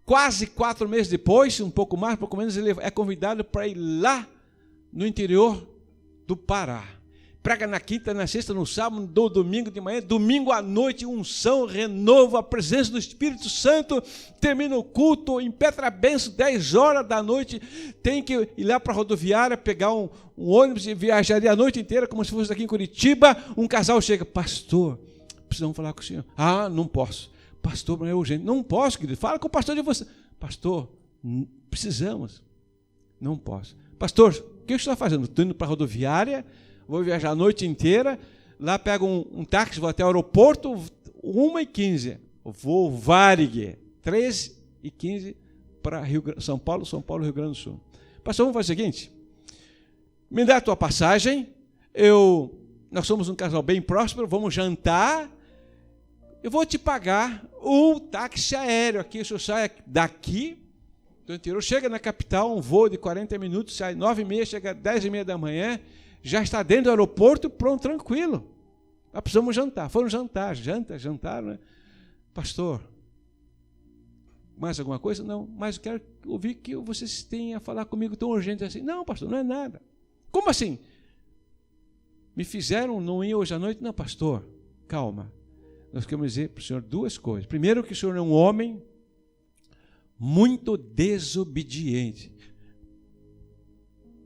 Quase 4 meses depois, um pouco mais, pouco menos, ele é convidado para ir lá no interior do Pará. Prega na quinta, na sexta, no sábado, no domingo de manhã, domingo à noite, unção, renovo, a presença do Espírito Santo, termina o culto, impetra a bênção, 10 horas da noite, tem que ir lá para a rodoviária, pegar um ônibus e viajaria a noite inteira, como se fosse aqui em Curitiba. Um casal chega, pastor, precisamos falar com o senhor. Não posso. Pastor, não é urgente. Não posso, querido, fala com o pastor de você. Pastor, precisamos. Não posso. Pastor, o que você está fazendo? Estou indo para a rodoviária, vou viajar a noite inteira, lá pego um táxi, vou até o aeroporto, 1h15, vou Varig, 3h15 para São Paulo, Rio Grande do Sul. Pastor, vamos fazer o seguinte, me dá a tua passagem, nós somos um casal bem próspero, vamos jantar, eu vou te pagar um táxi aéreo aqui, o senhor sai daqui, do interior, chega na capital, um voo de 40 minutos, sai 9h30, chega 10h30 da manhã, já está dentro do aeroporto, pronto, tranquilo. Nós precisamos jantar. Foram jantaram, né? Pastor, mais alguma coisa? Não, mas eu quero ouvir que vocês tenham a falar comigo tão urgente assim. Não, pastor, não é nada. Como assim? Me fizeram não ir hoje à noite? Não, pastor, calma. Nós queremos dizer para o senhor 2 coisas. Primeiro, que o senhor é um homem muito desobediente.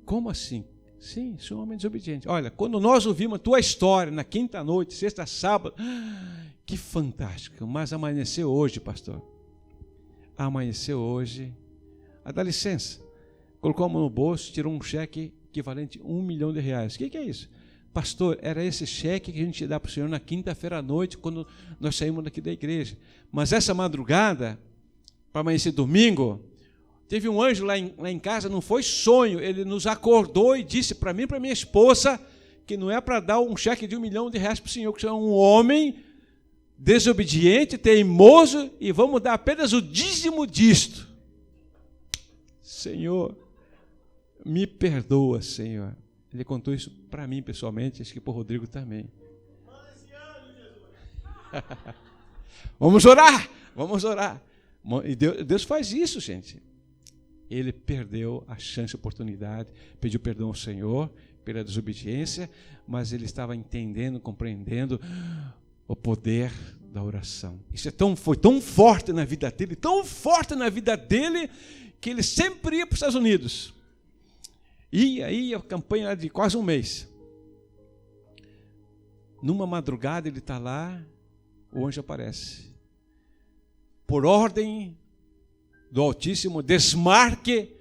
Como assim? Sim, sou um homem desobediente. Olha, quando nós ouvimos a tua história na quinta noite, sexta, sábado, que fantástico, mas amanheceu hoje, pastor. Amanheceu hoje. Dá licença. Colocou a mão no bolso, tirou um cheque equivalente a 1 milhão de reais. O que é isso? Pastor, era esse cheque que a gente dá para o senhor na quinta-feira à noite, quando nós saímos daqui da igreja. Mas essa madrugada, para amanhecer domingo, teve um anjo lá em casa, não foi sonho, ele nos acordou e disse para mim e para minha esposa que não é para dar um cheque de 1 milhão de reais para o senhor, que o senhor é um homem desobediente, teimoso, e vamos dar apenas o dízimo disto. Senhor, me perdoa, Senhor. Ele contou isso para mim pessoalmente, acho que para o Rodrigo também. Vamos orar, vamos orar. E Deus faz isso, gente. Ele perdeu a chance, a oportunidade, pediu perdão ao Senhor pela desobediência, mas ele estava entendendo, compreendendo o poder da oração. Isso foi tão forte na vida dele, que ele sempre ia para os Estados Unidos. E aí a campanha era de quase um mês. Numa madrugada ele está lá, o anjo aparece. Por ordem do Altíssimo, desmarque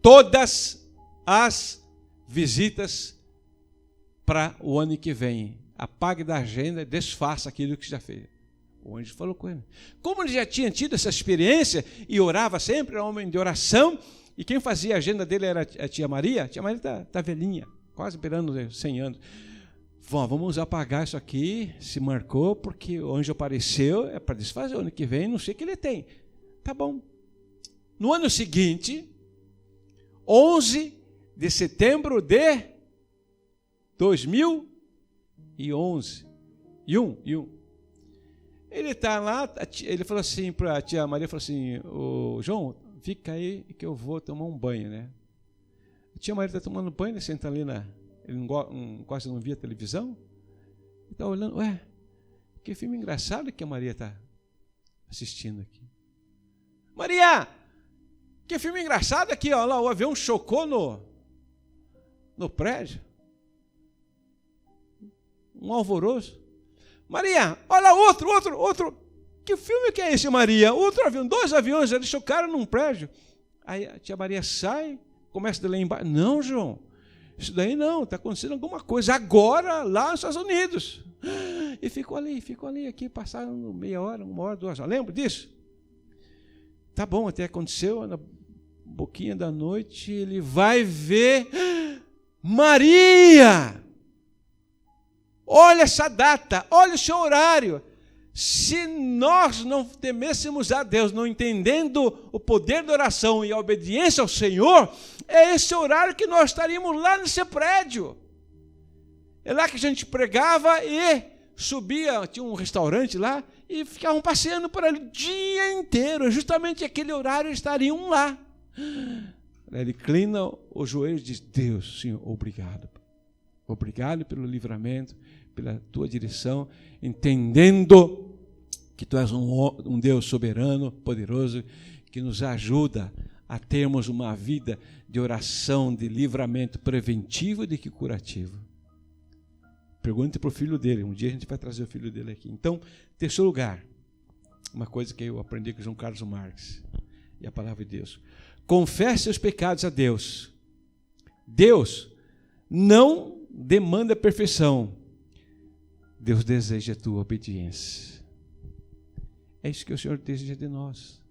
todas as visitas para o ano que vem. Apague da agenda, desfaça aquilo que já fez. O anjo falou com ele. Como ele já tinha tido essa experiência e orava sempre, era um homem de oração, e quem fazia a agenda dele era a tia Maria. A tia Maria está velhinha, quase beirando 100 anos. Vamos apagar isso aqui, se marcou, porque o anjo apareceu, é para desfazer. O ano que vem, não sei o que ele tem. Tá bom. No ano seguinte, 11 de setembro de 2011. Ele está lá, ele falou assim para a tia Maria, falou assim, João, fica aí que eu vou tomar um banho, né? A tia Maria está tomando banho, ele senta ali ele quase não via televisão. Ele está olhando, que filme engraçado que a Maria está assistindo aqui. Maria, que filme engraçado aqui, ó, lá o avião chocou no prédio. Um alvoroço. Maria, olha outro. Que filme que é esse, Maria? Outro avião, 2 aviões, eles chocaram num prédio. Aí a tia Maria sai, começa a ler embaixo. Não, João, isso daí não, está acontecendo alguma coisa agora lá nos Estados Unidos. E ficou ali, aqui, passaram meia hora, 1 hora, 2 horas. Lembra disso? Tá bom, até aconteceu, na boquinha da noite, ele vai ver Maria! Olha essa data, olha o seu horário. Se nós não temêssemos a Deus, não entendendo o poder da oração e a obediência ao Senhor, é esse horário que nós estaríamos lá nesse prédio. É lá que a gente pregava e subia, tinha um restaurante lá, e ficavam passeando por ali o dia inteiro. Justamente aquele horário estariam lá. Ele inclina o joelho e diz, Deus, Senhor, obrigado. Obrigado pelo livramento, pela tua direção, entendendo que tu és um Deus soberano, poderoso, que nos ajuda a termos uma vida de oração, de livramento preventivo e de que curativo. Pergunte para o filho dele, um dia a gente vai trazer o filho dele aqui. Então, terceiro lugar, uma coisa que eu aprendi com João Carlos Marques, e a palavra de Deus. Confesse seus pecados a Deus. Deus não demanda perfeição. Deus deseja a tua obediência. É isso que o Senhor deseja de nós.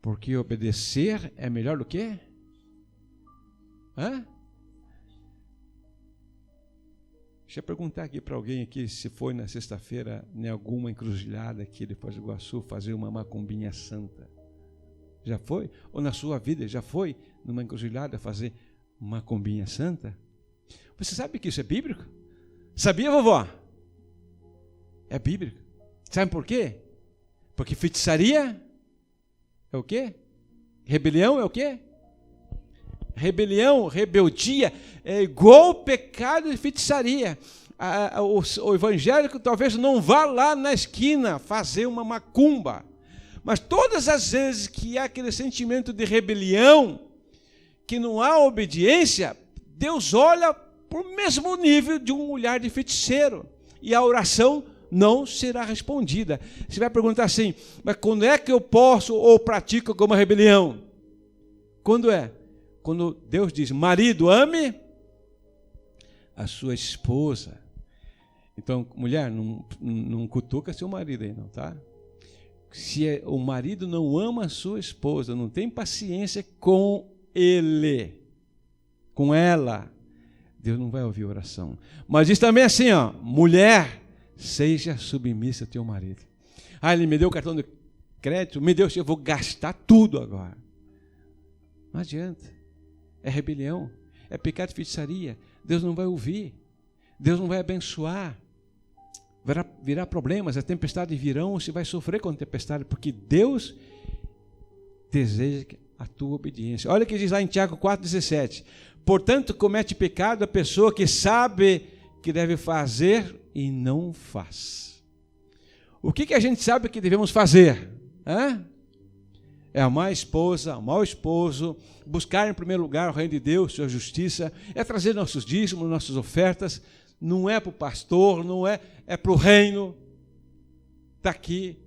Porque obedecer é melhor do que? Deixa eu perguntar aqui para alguém aqui se foi na sexta-feira em alguma encruzilhada aqui depois do Iguaçu fazer uma macumbinha santa. Já foi? Ou na sua vida já foi numa encruzilhada fazer uma macumbinha santa? Você sabe que isso é bíblico? Sabia, vovó? É bíblico. Sabe por quê? Porque feitiçaria é o quê? Rebelião é o quê? Rebelião, rebeldia é igual pecado de feitiçaria. O evangélico talvez não vá lá na esquina fazer uma macumba, mas todas as vezes que há aquele sentimento de rebelião, que não há obediência, Deus olha para o mesmo nível de um olhar de feiticeiro, e a oração não será respondida. Você vai perguntar assim, mas quando é que eu posso ou pratico alguma rebelião? Quando é? Quando Deus diz, marido, ame a sua esposa. Então, mulher, não cutuca seu marido aí não, tá? Se o marido não ama a sua esposa, não tem paciência com ele, com ela, Deus não vai ouvir a oração. Mas diz também assim, ó, mulher, seja submissa ao teu marido. Ele me deu o cartão de crédito, me deu, eu vou gastar tudo agora. Não adianta. É rebelião. é pecado de feitiçaria, Deus não vai ouvir, Deus não vai abençoar, virá problemas, as tempestades virão, você vai sofrer com a tempestade, porque Deus deseja a tua obediência. Olha o que diz lá em Tiago 4,17. Portanto, comete pecado a pessoa que sabe que deve fazer e não faz. O que a gente sabe que devemos fazer? É amar a esposa, amar o esposo, buscar em primeiro lugar o reino de Deus, sua justiça, é trazer nossos dízimos, nossas ofertas, não é para o pastor, não é para o reino, está aqui,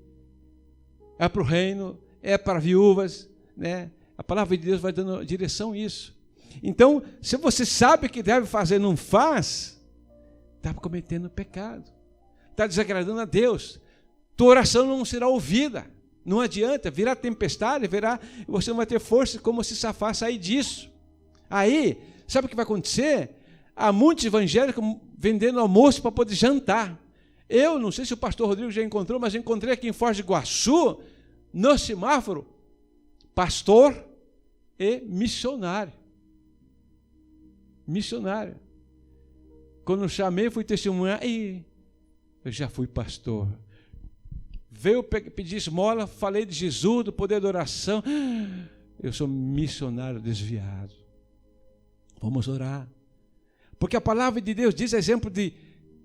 é para o reino, é para viúvas, né? A palavra de Deus vai dando direção a isso. Então, se você sabe que deve fazer e não faz, está cometendo pecado, está desagradando a Deus, tua oração não será ouvida, não adianta, virá tempestade, você não vai ter força como se safar, sair disso. Aí, sabe o que vai acontecer? Há muitos evangélicos vendendo almoço para poder jantar. Eu não sei se o pastor Rodrigo já encontrou, mas eu encontrei aqui em Foz do Iguaçu, no semáforo, pastor e missionário. Missionário. Quando eu chamei, fui testemunhar, e eu já fui pastor. Veio pedir esmola, falei de Jesus, do poder da oração. Eu sou missionário desviado. Vamos orar. Porque a palavra de Deus diz, exemplo de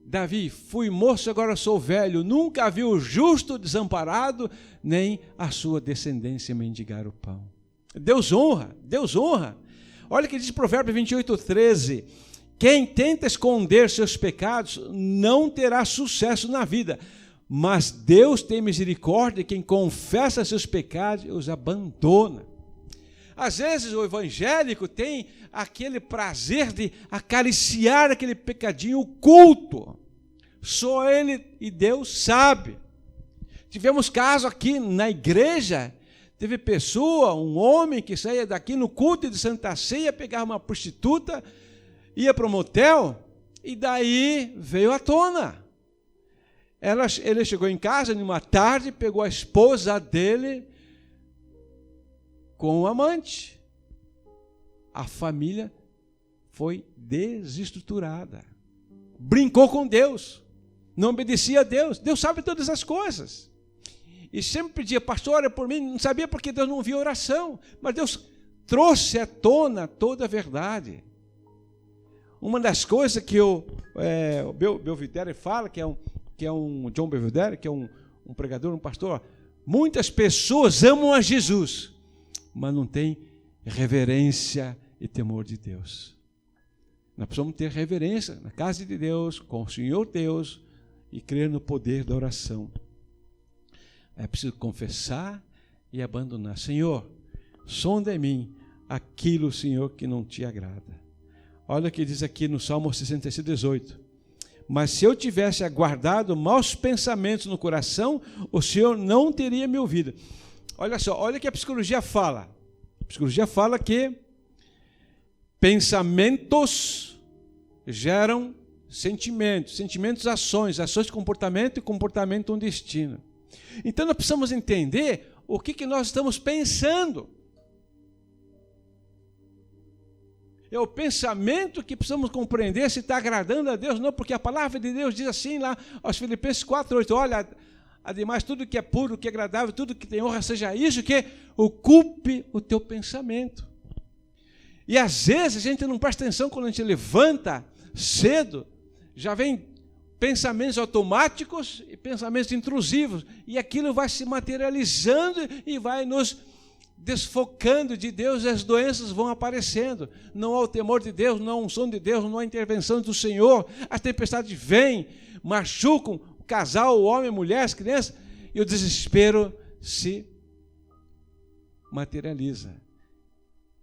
Davi, fui moço, agora sou velho, nunca vi o justo desamparado, nem a sua descendência mendigar o pão. Deus honra, Deus honra. Olha o que diz Provérbios 28:13. Quem tenta esconder seus pecados não terá sucesso na vida, mas Deus tem misericórdia de quem confessa seus pecados e os abandona. Às vezes o evangélico tem aquele prazer de acariciar aquele pecadinho oculto. Só ele e Deus sabe. Tivemos caso aqui na igreja, teve pessoa, um homem que saía daqui no culto de Santa Ceia, pegava uma prostituta, ia para o motel, e daí veio à tona. Ele chegou em casa numa tarde, pegou a esposa dele com o amante. A família foi desestruturada. Brincou com Deus. Não obedecia a Deus. Deus sabe todas as coisas. E sempre pedia, pastor, ora por mim. Não sabia porque Deus não via oração. Mas Deus trouxe à tona toda a verdade. Uma das coisas que o Belvedere fala, que é um John Belvedere, que é um pregador, um pastor, muitas pessoas amam a Jesus, mas não tem reverência e temor de Deus. Nós precisamos ter reverência na casa de Deus, com o Senhor Deus, e crer no poder da oração. É preciso confessar e abandonar. Senhor, sonda em mim aquilo, Senhor, que não te agrada. Olha o que diz aqui no Salmo 66:18. Mas se eu tivesse aguardado maus pensamentos no coração, o Senhor não teria me ouvido. Olha só, olha o que a psicologia fala. A psicologia fala que pensamentos geram sentimentos, sentimentos ações, ações comportamento e comportamento um destino. Então nós precisamos entender o que nós estamos pensando. É o pensamento que precisamos compreender se está agradando a Deus, não, porque a palavra de Deus diz assim lá aos Filipenses 4:8, olha, ademais tudo que é puro, que é agradável, tudo que tem honra, seja isso que ocupe o teu pensamento. E às vezes a gente não presta atenção quando a gente levanta cedo, já vem pensamentos automáticos e pensamentos intrusivos, e aquilo vai se materializando e vai nos desfocando de Deus, e as doenças vão aparecendo. Não há o temor de Deus, não há a unção de Deus, não há a intervenção do Senhor. As tempestades vêm, machucam o casal, o homem, a mulher, as crianças, e o desespero se materializa.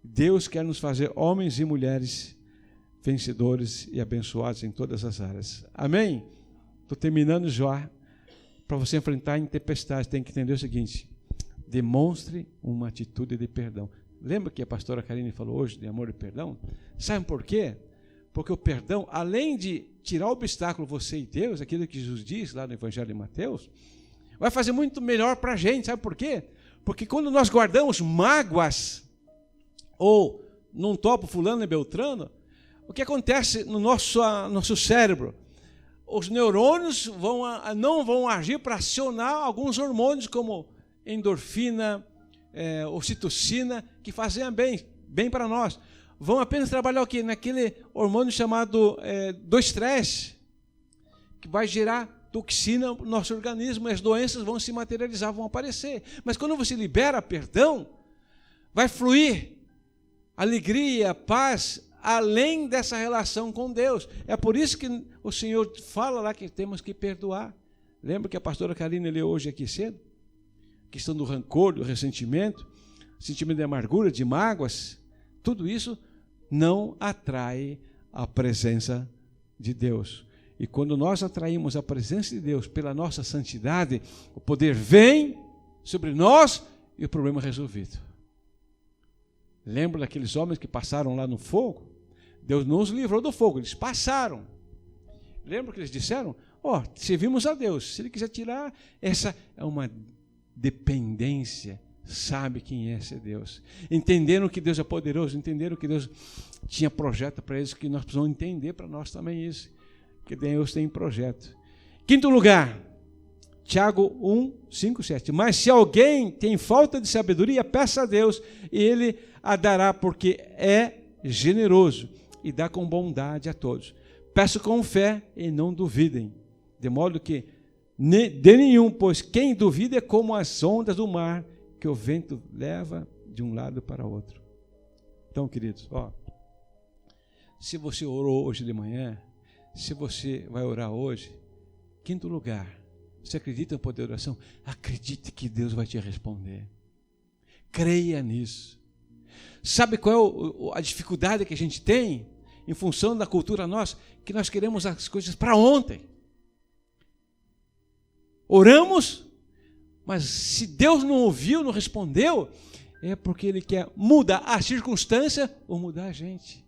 Deus quer nos fazer homens e mulheres vencedores e abençoados em todas as áreas. Amém? Estou terminando já. Para você enfrentar em tempestade, tem que entender o seguinte: demonstre uma atitude de perdão. Lembra que a pastora Karine falou hoje de amor e perdão? Sabe por quê? Porque o perdão, além de tirar o obstáculo você e Deus, aquilo que Jesus diz lá no Evangelho de Mateus, vai fazer muito melhor para a gente. Sabe por quê? Porque quando nós guardamos mágoas, ou não topo fulano e beltrano, o que acontece no nosso cérebro? Os neurônios não vão agir para acionar alguns hormônios como endorfina, ocitocina, que fazem bem para nós. Vão apenas trabalhar o quê? Naquele hormônio chamado do estresse, que vai gerar toxina no nosso organismo, e as doenças vão se materializar, vão aparecer. Mas quando você libera perdão, vai fluir alegria, paz, além dessa relação com Deus. É por isso que o Senhor fala lá que temos que perdoar. Lembra que a pastora Karina leu hoje aqui cedo? A questão do rancor, do ressentimento, sentimento de amargura, de mágoas, tudo isso não atrai a presença de Deus. E quando nós atraímos a presença de Deus pela nossa santidade, o poder vem sobre nós e o problema é resolvido. Lembra daqueles homens que passaram lá no fogo? Deus não os livrou do fogo, eles passaram. Lembra que eles disseram? Servimos a Deus. Se Ele quiser tirar, essa é uma dependência. Sabe quem é esse Deus. Entenderam que Deus é poderoso, entenderam que Deus tinha projeto para eles, que nós precisamos entender para nós também isso. Que Deus tem projeto. Quinto lugar, Tiago 1, 5, 7. Mas se alguém tem falta de sabedoria, peça a Deus, e Ele a dará, porque é generoso e dá com bondade a todos. Peço com fé e não duvidem, de modo que de nenhum, pois quem duvida é como as ondas do mar, que o vento leva de um lado para o outro. Então, queridos, se você orou hoje de manhã, se você vai orar hoje, quinto lugar, você acredita no poder da oração? Acredite que Deus vai te responder. Creia nisso. Sabe qual é a dificuldade que a gente tem em função da cultura nossa? Que nós queremos as coisas para ontem. Oramos, mas se Deus não ouviu, não respondeu, é porque Ele quer mudar a circunstância ou mudar a gente.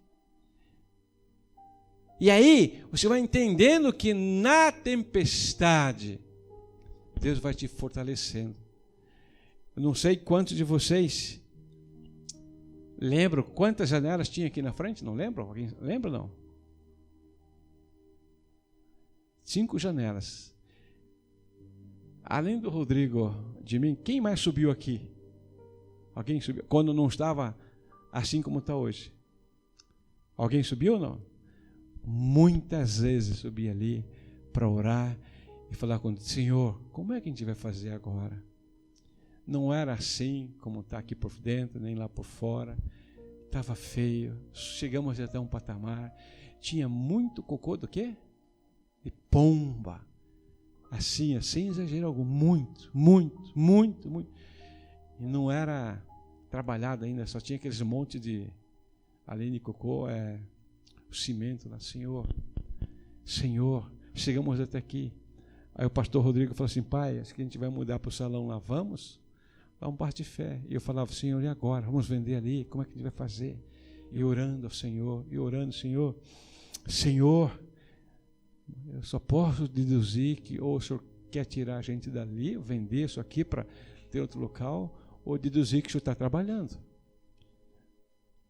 E aí, você vai entendendo que na tempestade, Deus vai te fortalecendo. Eu não sei quantos de vocês lembram quantas janelas tinha aqui na frente? Não lembram? Alguém lembra, não? 5 janelas. Além do Rodrigo, de mim, quem mais subiu aqui? Alguém subiu? Quando não estava assim como está hoje. Alguém subiu ou não? Muitas vezes subi ali para orar e falar com Deus: Senhor, como é que a gente vai fazer agora? Não era assim como está aqui por dentro, nem lá por fora. Estava feio. Chegamos até um patamar. Tinha muito cocô do quê? De pomba. Assim, sem exagero algum. Muito. E não era trabalhado ainda, só tinha aqueles montes de, além de cocô, o cimento lá. Senhor, chegamos até aqui. Aí o pastor Rodrigo falou assim: pai, acho que a gente vai mudar para o salão lá, vamos? Dá um passo de fé. E eu falava: Senhor, e agora? Vamos vender ali? Como é que a gente vai fazer? E orando ao Senhor, Senhor, eu só posso deduzir que ou o Senhor quer tirar a gente dali, vender isso aqui para ter outro local, ou deduzir que o Senhor está trabalhando.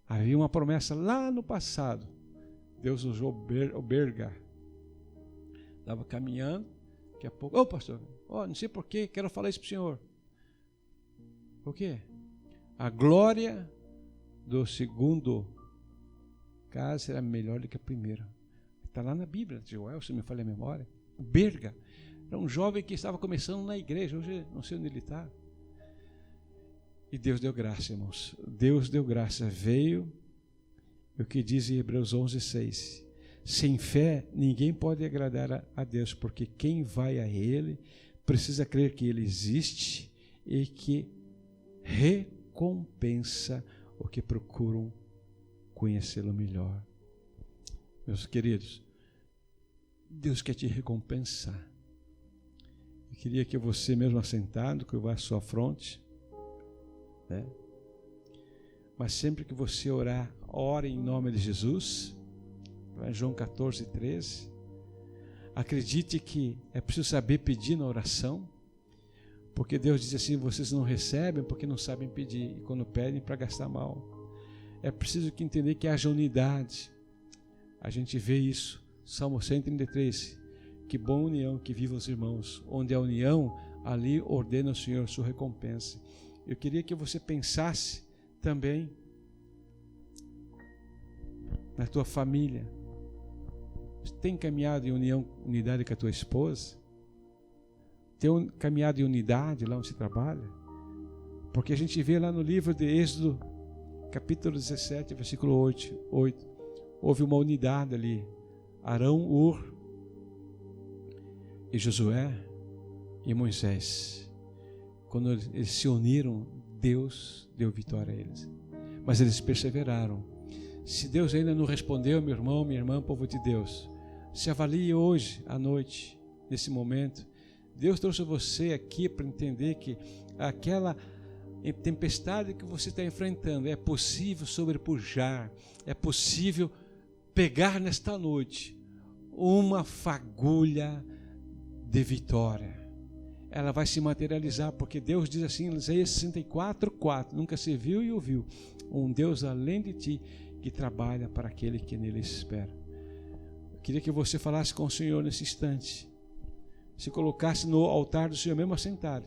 Havia uma promessa lá no passado. Deus usou o Berga. Estava caminhando, daqui a pouco: pastor, não sei porquê, quero falar isso para o senhor. O quê? A glória do segundo caso será melhor do que a primeira. Está lá na Bíblia, Joel, se me falha a memória. O Berga era um jovem que estava começando na igreja, hoje não sei onde ele está. E Deus deu graça, irmãos. Deus deu graça. Veio o que diz em Hebreus 11:6. Sem fé, ninguém pode agradar a Deus, porque quem vai a Ele precisa crer que Ele existe e que recompensa o que procuram conhecê-lo melhor. Meus queridos, Deus quer te recompensar. Eu queria que você mesmo assentado, curvar a sua fronte, né? Mas sempre que você orar, ore em nome de Jesus. João 14:13. Acredite que é preciso saber pedir na oração, porque Deus diz assim: vocês não recebem porque não sabem pedir, e quando pedem, para gastar mal. É preciso que entender que haja unidade. A gente vê isso, Salmo 133, que boa união, que vivam os irmãos. Onde há união, ali ordena o Senhor sua recompensa. Eu queria que você pensasse também na tua família. Você tem caminhado em união, unidade com a tua esposa? Tem caminhado em unidade lá onde você trabalha? Porque a gente vê lá no livro de Êxodo, capítulo 17, versículo 8, houve uma unidade ali. Arão, Ur e Josué e Moisés. Quando eles se uniram, Deus deu vitória a eles. Mas eles perseveraram. Se Deus ainda não respondeu, meu irmão, minha irmã, povo de Deus, se avalie hoje, à noite, nesse momento. Deus trouxe você aqui para entender que aquela tempestade que você está enfrentando é possível sobrepujar, é possível pegar nesta noite uma fagulha de vitória. Ela vai se materializar, porque Deus diz assim em Isaías 64:4, nunca se viu e ouviu um Deus além de ti que trabalha para aquele que nele espera. Eu queria que você falasse com o Senhor nesse instante, se colocasse no altar do Senhor mesmo assentado,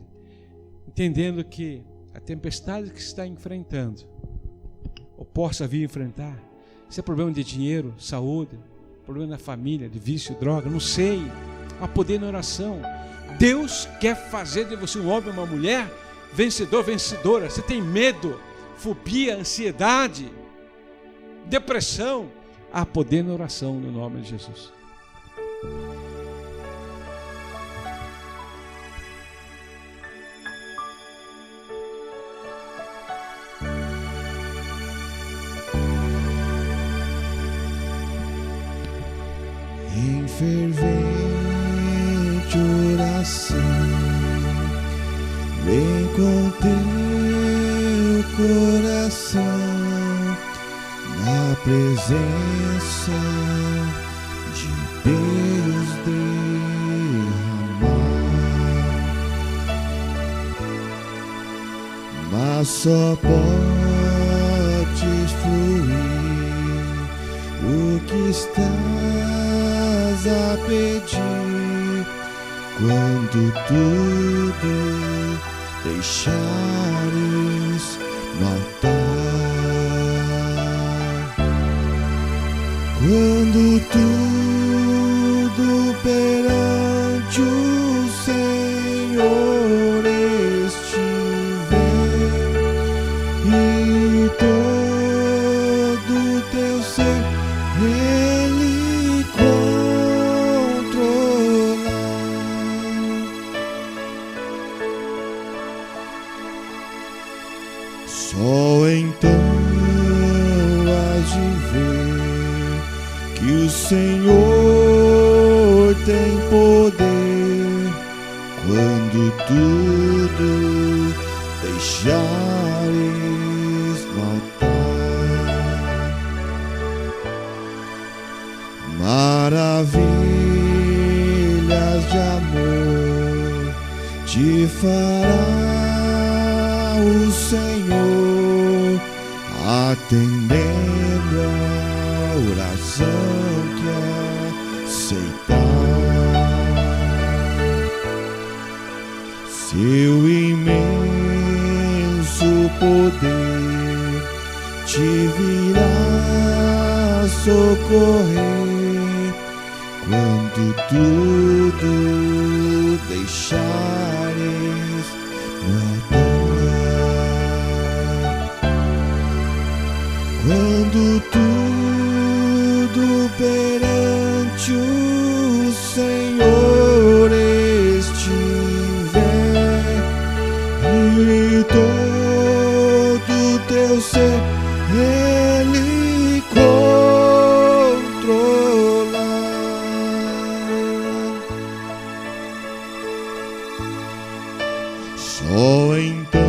entendendo que a tempestade que está enfrentando, ou possa vir enfrentar, se é problema de dinheiro, saúde, problema na família, de vício, droga, não sei, há poder na oração. Deus quer fazer de você um homem, uma mulher, vencedor, vencedora. Você tem medo, fobia, ansiedade, depressão, há poder na oração no nome de Jesus. Em fervente oração, vem com teu coração na presença de Deus derramar, mas só podes fluir o que estás a pedir quando tudo deixares no altar, quando tudo perante o Senhor estiver e todo teu ser Ele controlar. Só então hás de ver que o Senhor tem poder quando tudo deixares no altar. Maravilhas de amor te fará o Senhor, atendendo a oração que aceitar. Seu imenso poder te virá socorrer quando tudo deixares no altar, quando tudo perante o Senhor estiver e todo teu ser Ele controlar. Só então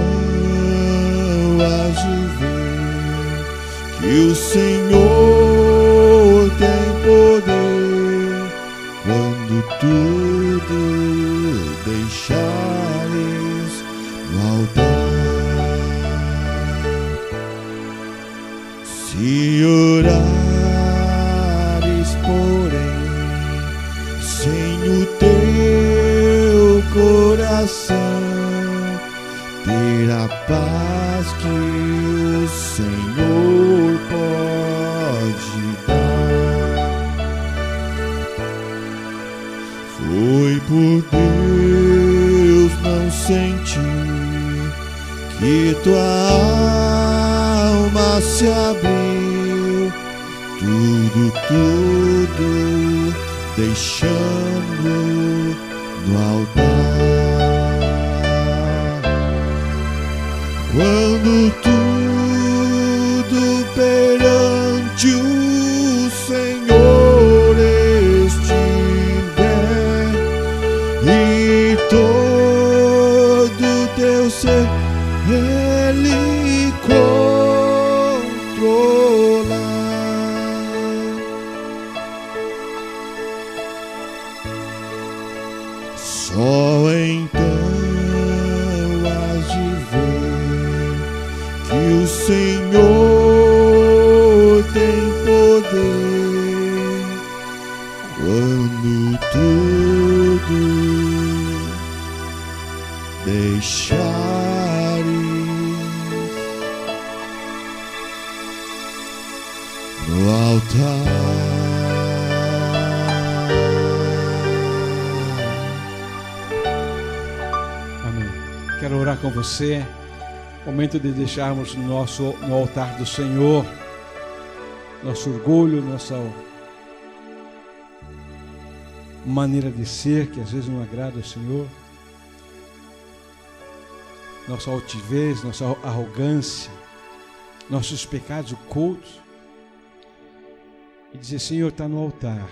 hás de ver que o Senhor tem poder quando tu porém, sem o teu coração, ter a paz que o Senhor pode dar. Foi por Deus não sentir que tua alma se abriu, tudo deixando no altar. Quando tudo perante o Senhor estiver e todo teu ser Ele controlar, só então has de ver que o Senhor tem poder quando tudo deixares no altar. Amém. Quero orar com você. Momento de deixarmos no altar do Senhor nosso orgulho, nossa maneira de ser, que às vezes não agrada ao Senhor, nossa altivez, nossa arrogância, nossos pecados ocultos, e dizer: Senhor, está no altar,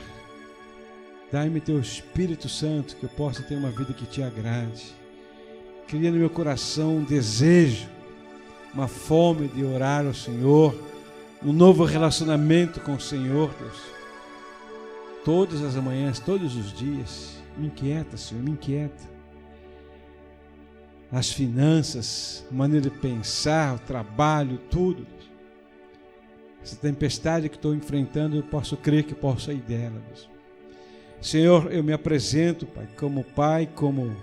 dai-me teu Espírito Santo, que eu possa ter uma vida que te agrade. Cria no meu coração um desejo, uma fome de orar ao Senhor, um novo relacionamento com o Senhor, Deus. Todas as manhãs, todos os dias. Me inquieta, Senhor, me inquieta. As finanças, a maneira de pensar, o trabalho, tudo. Essa tempestade que estou enfrentando, eu posso crer que posso sair dela, Deus. Senhor, eu me apresento, Pai, como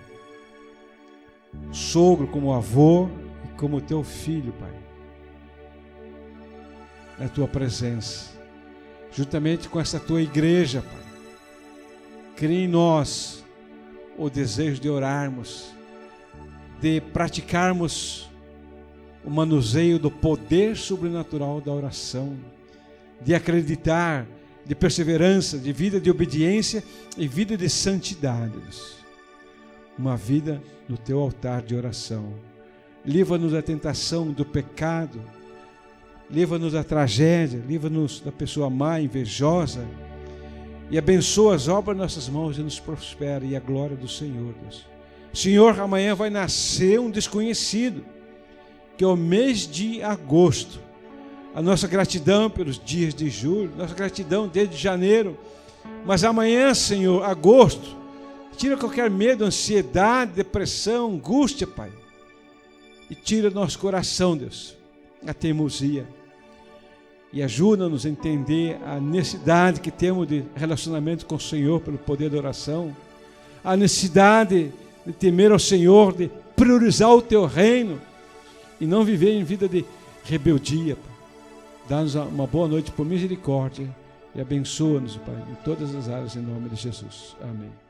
sogro, como avô e como teu filho, Pai, na tua presença, juntamente com essa tua igreja, Pai. Cria em nós o desejo de orarmos, de praticarmos o manuseio do poder sobrenatural da oração, de acreditar, de perseverança, de vida de obediência e vida de santidade, Deus. Uma vida no teu altar de oração. Livra-nos da tentação, do pecado, livra-nos da tragédia, livra-nos da pessoa má, invejosa, e abençoa as obras das nossas mãos e nos prospera, e a glória do Senhor, Deus. Senhor, amanhã vai nascer um desconhecido, que é o mês de agosto. A nossa gratidão pelos dias de julho, nossa gratidão desde janeiro, mas amanhã, Senhor, agosto, tira qualquer medo, ansiedade, depressão, angústia, Pai, e tira do nosso coração, Deus, a teimosia, e ajuda-nos a entender a necessidade que temos de relacionamento com o Senhor pelo poder da oração, a necessidade de temer ao Senhor, de priorizar o teu reino e não viver em vida de rebeldia, Pai. Dá-nos uma boa noite por misericórdia e abençoa-nos, Pai, em todas as áreas, em nome de Jesus. Amém.